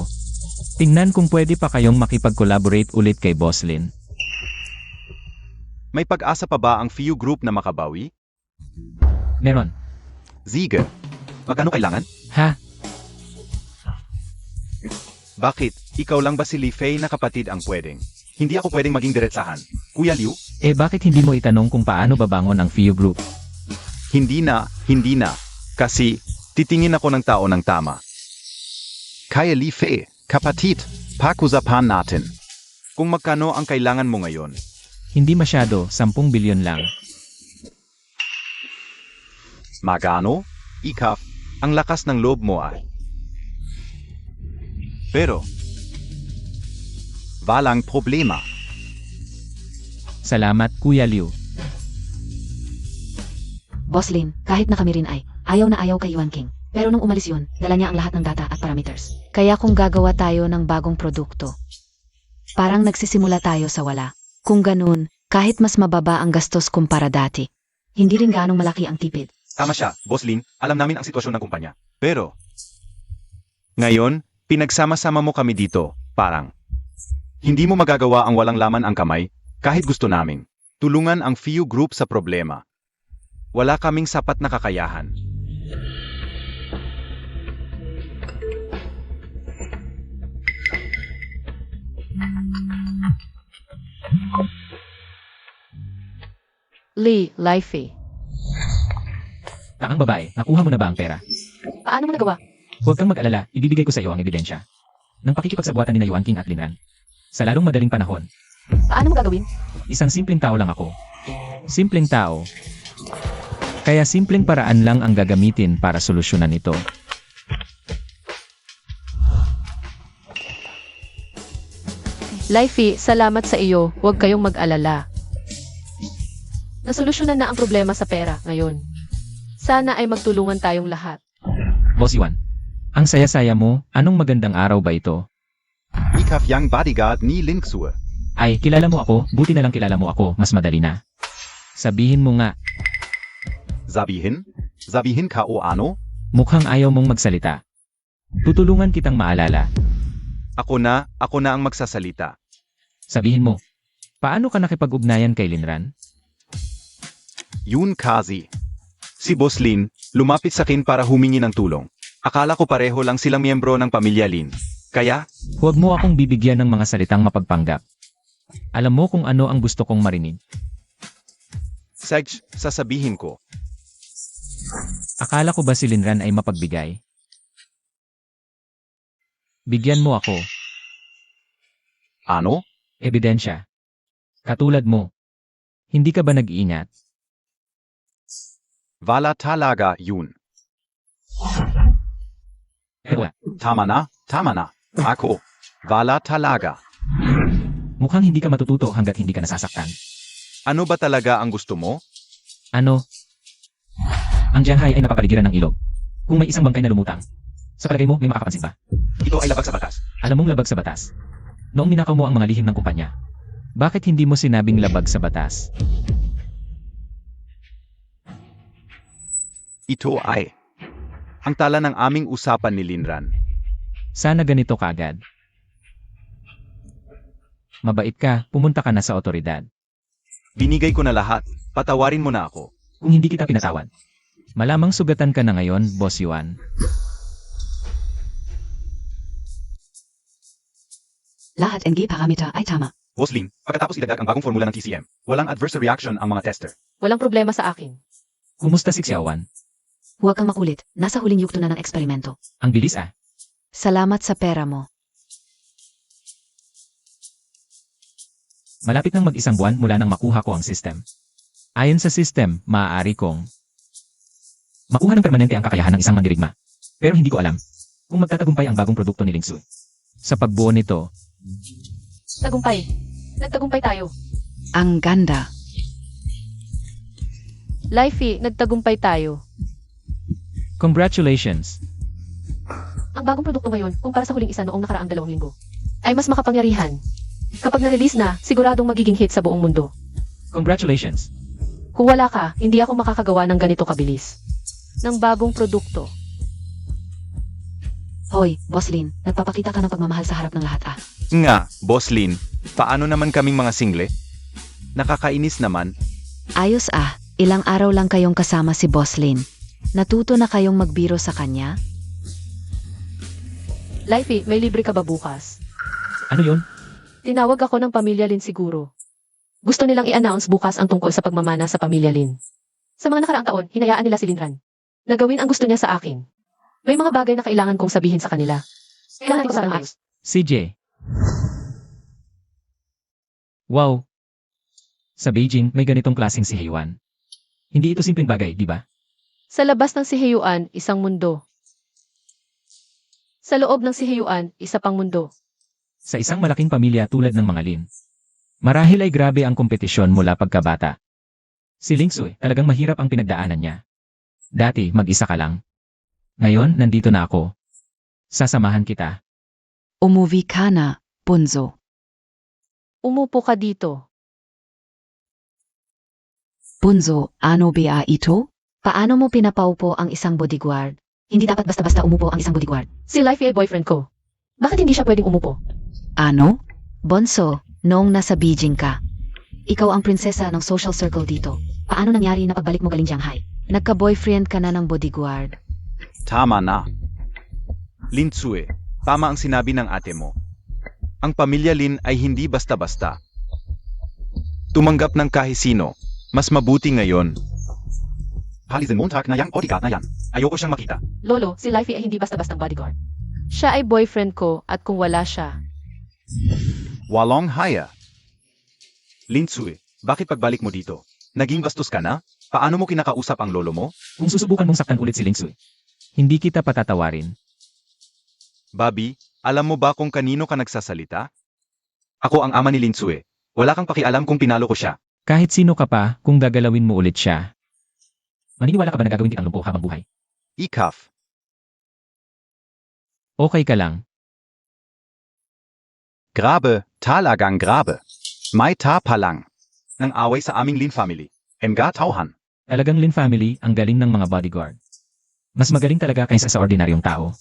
Tingnan kung pwede pa kayong makipag-collaborate ulit kay Boss Lin. May pag-asa pa ba ang Fiu Group na makabawi? Meron. Ziege. Magkano kailangan? Ha? Bakit? Ikaw lang ba si Li Fei na kapatid ang pwedeng? Hindi ako pwedeng maging diretsahan. Kuya Liu? Bakit hindi mo itanong kung paano babangon ang Fiu Group? Hindi na. Kasi, titingin ako ng tao ng tama. Kaya Li Fei, kapatid, pakusapan natin. Kung magkano ang kailangan mo ngayon? Hindi masyado, 10 bilyon lang. Magano? Ikaf, ang lakas ng loob mo ay. Pero, walang problema. Salamat, Kuya Liu. Boss Lin, kahit na kami rin ay, ayaw na ayaw kay Yuan King. Pero nung umalis yun, dala niya ang lahat ng data at parameters. Kaya kung gagawa tayo ng bagong produkto, parang nagsisimula tayo sa wala. Kung ganun, kahit mas mababa ang gastos kumpara dati, hindi rin ganong malaki ang tipid. Tama siya, Boss Lin, alam namin ang sitwasyon ng kumpanya. Pero, ngayon, pinagsama-sama mo kami dito, parang. Hindi mo magagawa ang walang laman ang kamay, kahit gusto namin. Tulungan ang Fiu Group sa problema. Wala kaming sapat na kakayahan. Li Fei. Ang babae, nakuha mo na ba ang pera? Paano mo nagawa? Huwag kang mag-alala, ibibigay ko sa iyo ang ebidensya. Ng pakikipagsabwatan ni Yuan King at Linran. Sa lalong madaling panahon, Paano mo gagawin? isang simpleng tao lang ako. Simpleng tao. Kaya simpleng paraan lang ang gagamitin para solusyonan ito. Lifey, salamat sa iyo. Huwag kayong mag-alala. Nasolusyonan na ang problema sa pera ngayon. Sana ay magtulungan tayong lahat. Boss Yuan, ang saya-saya mo, anong magandang araw ba ito? Ikaf yang bodyguard ni Lingsu. Ay, kilala mo ako, buti na lang kilala mo ako, mas madali na. Sabihin mo nga, Sabihin? Sabihin ka o ano? mukhang ayaw mong magsalita. Tutulungan kitang maalala. Ako na ang magsasalita. Sabihin mo, paano ka nakipag-ugnayan kay Linran? Yun kasi. Si Boss Lin, lumapit sa akin para humingi ng tulong. Akala ko pareho lang silang miyembro ng pamilya Lin. Kaya, Huwag mo akong bibigyan ng mga salitang mapagpanggap. Alam mo kung ano ang gusto kong marinig. Sej, sasabihin ko. Akala ko ba si Linran ay mapagbigay? Bigyan mo ako. Ano? Ebidensya. Katulad mo. Hindi ka ba nag-iingat? Wala talaga yun. Ewa, Tama na, tama na. Ako. Wala talaga. mukhang hindi ka matututo hanggat hindi ka nasasaktan. Ano ba talaga ang gusto mo? Ano? Ang Shanghai ay napapaligiran ng ilog. Kung may isang bangkay na lumutang, sa palagay mo may makakapansin ba? Ito ay labag sa batas. Alam mong labag sa batas. Noong ninakaw mo ang mga lihim ng kumpanya, bakit hindi mo sinabing labag sa batas? Ito ay ang tala ng aming usapan ni Linran. Sana ganito kaagad. Mabait ka, pumunta ka na sa otoridad. Binigay ko na lahat. Patawarin mo na ako. Kung hindi kita pinatawad, malamang sugatan ka na ngayon, Boss Yuan. Lahat ng parameter ay tama. Boss Lin, pagkatapos ilagak ang bagong formula ng TCM, walang adverse reaction ang mga tester. Walang problema sa akin. Kumusta si Xiaowan? Huwag kang makulit. Nasa huling yugto na ng eksperimento. Ang bilis ah. Salamat sa pera mo. Malapit nang mag-isang buwan mula nang makuha ko ang system. Ayon sa system, maaari kong makuha ng permanente ang kakayahan ng isang mandirigma. Pero hindi ko alam kung magtatagumpay ang bagong produkto ni Lingsu. Sa pagbuo nito, Tagumpay. Nagtagumpay tayo. Ang ganda. Lifey, nagtagumpay tayo. congratulations! Ang bagong produkto ngayon, kumpara sa huling isa noong nakaraang 2 linggo, ay mas makapangyarihan. Kapag na-release na, siguradong magiging hit sa buong mundo. Congratulations! Kung wala ka, hindi ako makakagawa ng ganito kabilis. Ng bagong produkto. Hoy, Boss Lin, nagpapakita ka ng pagmamahal sa harap ng lahat ah. Nga, Boss Lin, paano naman kaming mga single? Nakakainis naman. Ayos ah, ilang araw lang kayong kasama si Boss Lin. Natuto na kayong magbiro sa kanya? Lifey, may libre ka ba bukas? Ano yun? Tinawag ako ng Pamilya Lin siguro. Gusto nilang i-announce bukas ang tungkol sa pagmamana sa Pamilya Lin. Sa mga nakaraang taon, hinayaan nila si Linran. Nagawin ang gusto niya sa akin. May mga bagay na kailangan kong sabihin sa kanila. Kailangan ko sa ayos. CJ. Wow! Sa Beijing, may ganitong klaseng si Heiwan. Hindi ito simpleng bagay, di ba? Sa labas ng Siheyuan, isang mundo. Sa loob ng Siheyuan, isa pang mundo. Sa isang malaking pamilya tulad ng mga Lin. Marahil ay grabe ang kompetisyon mula pagkabata. Si Lingsu, talagang mahirap ang pinagdaanan niya. Dati, mag-isa ka lang. Ngayon, nandito na ako. Sasamahan kita. Umuwi ka na, Bunso. Umupo ka dito. Bunso, ano ba ito? Paano mo pinapaupo ang isang bodyguard? Hindi dapat basta-basta umupo ang isang bodyguard. Si Lifey ay boyfriend ko. Bakit hindi siya pwedeng umupo? Ano? Bonso, noong nasa Beijing ka, ikaw ang prinsesa ng social circle dito. Paano nangyari na pagbalik mo galing Shanghai? Nagka-boyfriend ka na ng bodyguard. Tama na. Lin Tsue, tama ang sinabi ng ate mo. Ang pamilya Lin ay hindi basta-basta. Tumanggap ng kahisino. Mas mabuti ngayon. Halizen Montag na yang bodyguard na yan. Ayoko siyang makita. Lolo, si Lifey ay hindi basta-bastang bodyguard. Siya ay boyfriend ko at kung wala siya, Walong haya. Lin Tsue, bakit pagbalik mo dito? Naging bastos ka na? Paano mo kinakausap ang lolo mo? Kung susubukan mong saktan ulit si Lingsu, hindi kita patatawarin. Bobby, alam mo ba kung kanino ka nagsasalita? Ako ang ama ni Lin Tsue. Wala kang pakialam kung pinalo ko siya. Kahit sino ka pa, kung gagalawin mo ulit siya. Maniniwala ka ba na gagawin kitang lumpo habang buhay? Ikaf. Okay ka lang. Grabe, talagang grabe. May tapa lang. Nang away sa aming Lin family. Mga tauhan. Talagang Lin family ang galing ng mga bodyguard. Mas magaling talaga kaysa sa ordinaryong tao.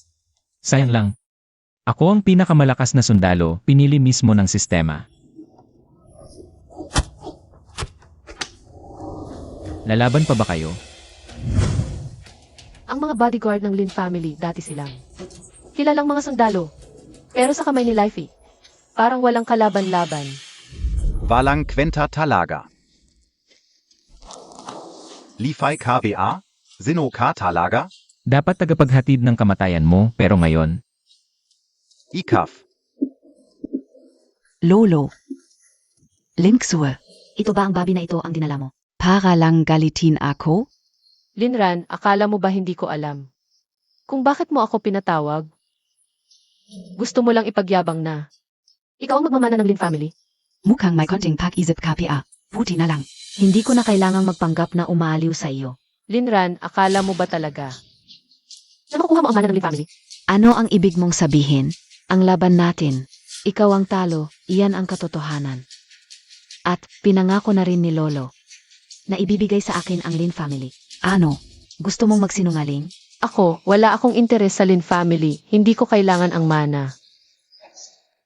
Sayang lang. Ako ang pinakamalakas na sundalo, pinili mismo ng sistema. Lalaban pa ba kayo? ang mga bodyguard ng Lin family dati silang kilalang mga sundalo. Pero sa kamay ni Lifey, parang walang kalaban-laban. Walang kwenta talaga. Lifay KBA? Sino ka talaga? Dapat tagapaghatid ng kamatayan mo, pero ngayon, Ikaf. Lolo. Linksur. Ito ba ang babi na ito ang dinala mo? Para lang galitin ako? Linran, akala mo ba hindi ko alam? Kung bakit mo ako pinatawag? Gusto mo lang ipagyabang na. Ikaw ang magmamana ng Lin family? Mukhang may konting pag-isip KPA. Buti na lang. Hindi ko na kailangang magpanggap na umaaliw sa iyo. Linran, akala mo ba talaga? Na makukuha mo ang mana ng Lin family? Ano ang ibig mong sabihin? Ang laban natin. Ikaw ang talo, iyan ang katotohanan. At pinangako na rin ni Lolo na ibibigay sa akin ang Lin family. Ano? Gusto mong magsinungaling? Ako, wala akong interes sa Lin family. Hindi ko kailangan ang mana.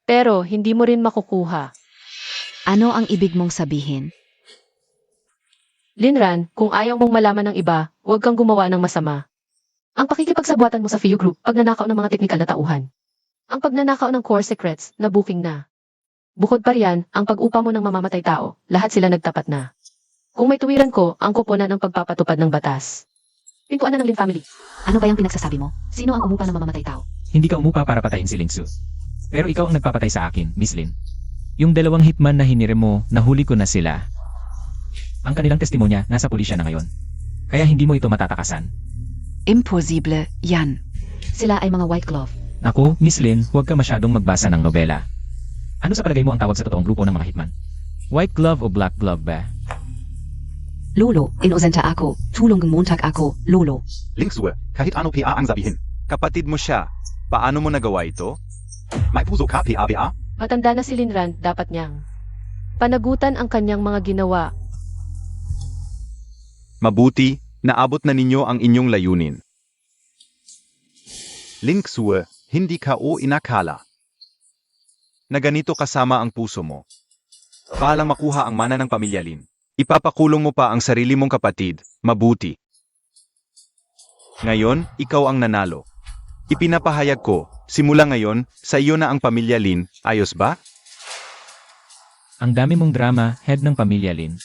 Pero, hindi mo rin makukuha. Ano ang ibig mong sabihin? Linran, kung ayaw mong malaman ng iba, huwag kang gumawa ng masama. Ang pakikipagsabwatan mo sa FIU Group, pagnanakaw ng mga teknikal na tauhan. Ang pagnanakaw ng core secrets, na booking na. Bukod pa riyan, ang pag-upa mo ng mamamatay tao, lahat sila nagtapat na. Kung may tuwiran ko, ang koponan ng pagpapatupad ng batas. Pintuan na ng Lin family. Ano ba yung pinagsasabi mo? Sino ang umupa ng mamamatay tao? Hindi ka umupa para patayin si Lingsu. Pero ikaw ang nagpapatay sa akin, Miss Lin. Yung dalawang hitman na hinire mo, nahuli ko na sila. Ang kanilang testimonya, nasa pulisya na ngayon. Kaya hindi mo ito matatakasan. Impossible, Jan. Sila ay mga white glove. Naku, Miss Lin, huwag ka masyadong magbasa ng nobela. Ano sa palagay mo ang tawag sa totoong grupo ng mga hitman? White glove o black glove ba? Lolo, inosenta ako. Tulong Montag ako, Lolo. Linksur, kahit ano pa ang sabihin. Kapatid mo siya. Paano mo nagawa ito? May puso ka PA? Matanda na si Linran, dapat niyang panagutan ang kanyang mga ginawa. Mabuti, naabot na ninyo ang inyong layunin. Linksur, hindi ka o inakala na ganito kasama ang puso mo. Palang makuha ang mana ng pamilya Lin. Ipapakulong mo pa ang sarili mong kapatid, mabuti. Ngayon, ikaw ang nanalo. Ipinapahayag ko, simula ngayon, sa iyo na ang pamilya Lin, ayos ba? Ang dami mong drama, head ng pamilya Lin.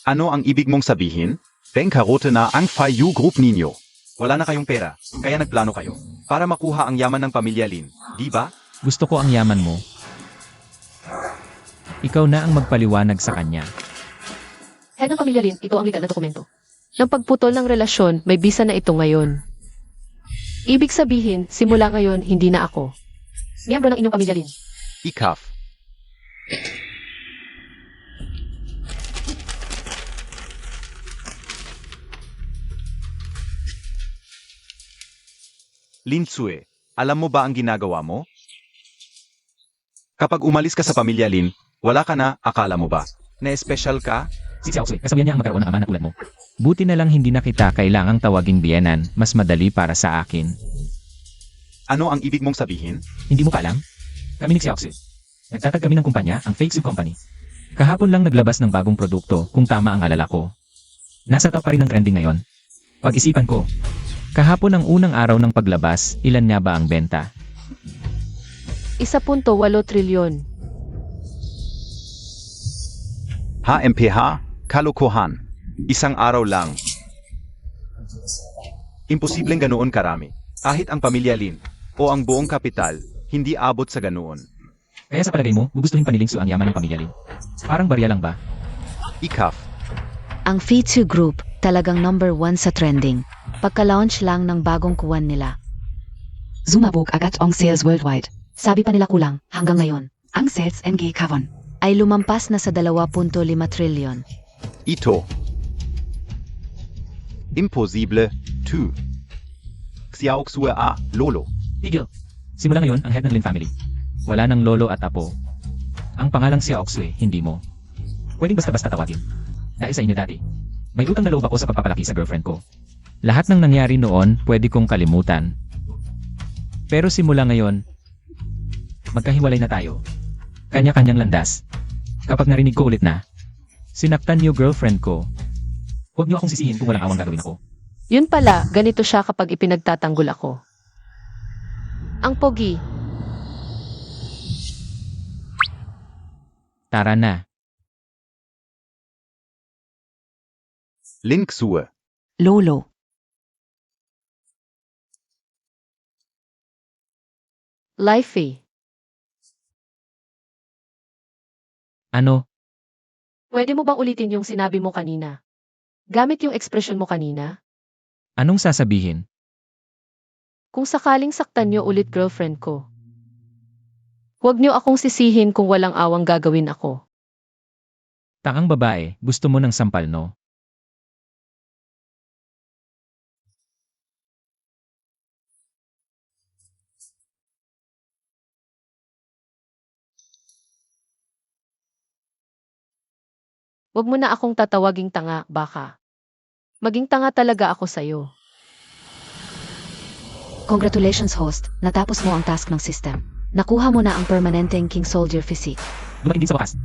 Ano ang ibig mong sabihin? Pengkarote na ang FIU Group ninyo. Wala na kayong pera, kaya nagplano kayo para makuha ang yaman ng pamilya Lin, di ba? Gusto ko ang yaman mo. Ikaw na ang magpaliwanag sa kanya. Head ng pamilya Lin, ito ang legal na dokumento. Nang pagputol ng relasyon, may bisa na ito ngayon. Ibig sabihin, simula ngayon, hindi na ako miyembro ng inyong pamilya Lin. Ikaf. Linsue, alam mo ba ang ginagawa mo? Kapag umalis ka sa pamilya Lin, wala ka na, akala mo ba? Na-espesyal ka? Si Xiaoxue, kasabihan niya ang magkaroon ng ama na tulad mo. Buti na lang hindi na kita kailangang tawaging biyenan, mas madali para sa akin. Ano ang ibig mong sabihin? Hindi mo pa alam? Kami ni Xiaoxue. Nagtatag kami ng kumpanya, ang Fake Soup Company. Kahapon lang naglabas ng bagong produkto, kung tama ang alala ko. Nasa top pa rin ang trending ngayon. Pag-isipan ko, kahapon ang unang araw ng paglabas, ilan nga ba ang benta? 1.8 trilyon. HMPH, kalokohan. Isang araw lang. Imposibleng ganoon karami. Kahit ang pamilya Lin o ang buong kapital, hindi abot sa ganoon. Kaya sa palagay mo, gugustuhin pa ni Lingsu ang yaman ng pamilya Lin. Parang barya lang ba? Ikaf. Ang Fitsu Group, talagang number 1 sa trending. Pagka-launch lang ng bagong kuwan nila. Sumabog agad ang sales worldwide. Sabi pa nila kulang, hanggang ngayon, Ang sales NG Kavon. ay lumampas na sa 2.5 trilyon. Ito. Imposible. 2. Xiaoxue a Lolo. Tigil. Simula ngayon, ang head ng Lin family. Wala ng lolo at apo. Ang pangalang Xiaoxue, hindi mo. Pwedeng basta-basta tawagin. Dahil sa inyo dati. May utang na loob ako sa pagpapalaki sa girlfriend ko. Lahat ng nangyari noon, pwede kong kalimutan. Pero simula ngayon, magkahiwalay na tayo. Kanya-kanyang landas. Kapag narinig ko ulit na, sinaktan niyo girlfriend ko, huwag niyo akong sisihin kung walang awang gagawin ako. Yun pala, ganito siya kapag ipinagtatanggol ako. Ang pogi. Tara na. Linksue. Lolo. Lifey, Ano? pwede mo bang ulitin yung sinabi mo kanina? Gamit yung ekspresyon mo kanina? Anong sasabihin? Kung sakaling saktan niyo ulit girlfriend ko, huwag niyo akong sisihin kung walang awang gagawin ako. Takang babae, gusto mo ng sampal no? Huwag mo na akong tatawaging tanga, baka. Maging tanga talaga ako sa'yo. Congratulations host, natapos mo ang task ng system. Nakuha mo na ang permanenteng King Soldier physique. Dumating din sa wakas.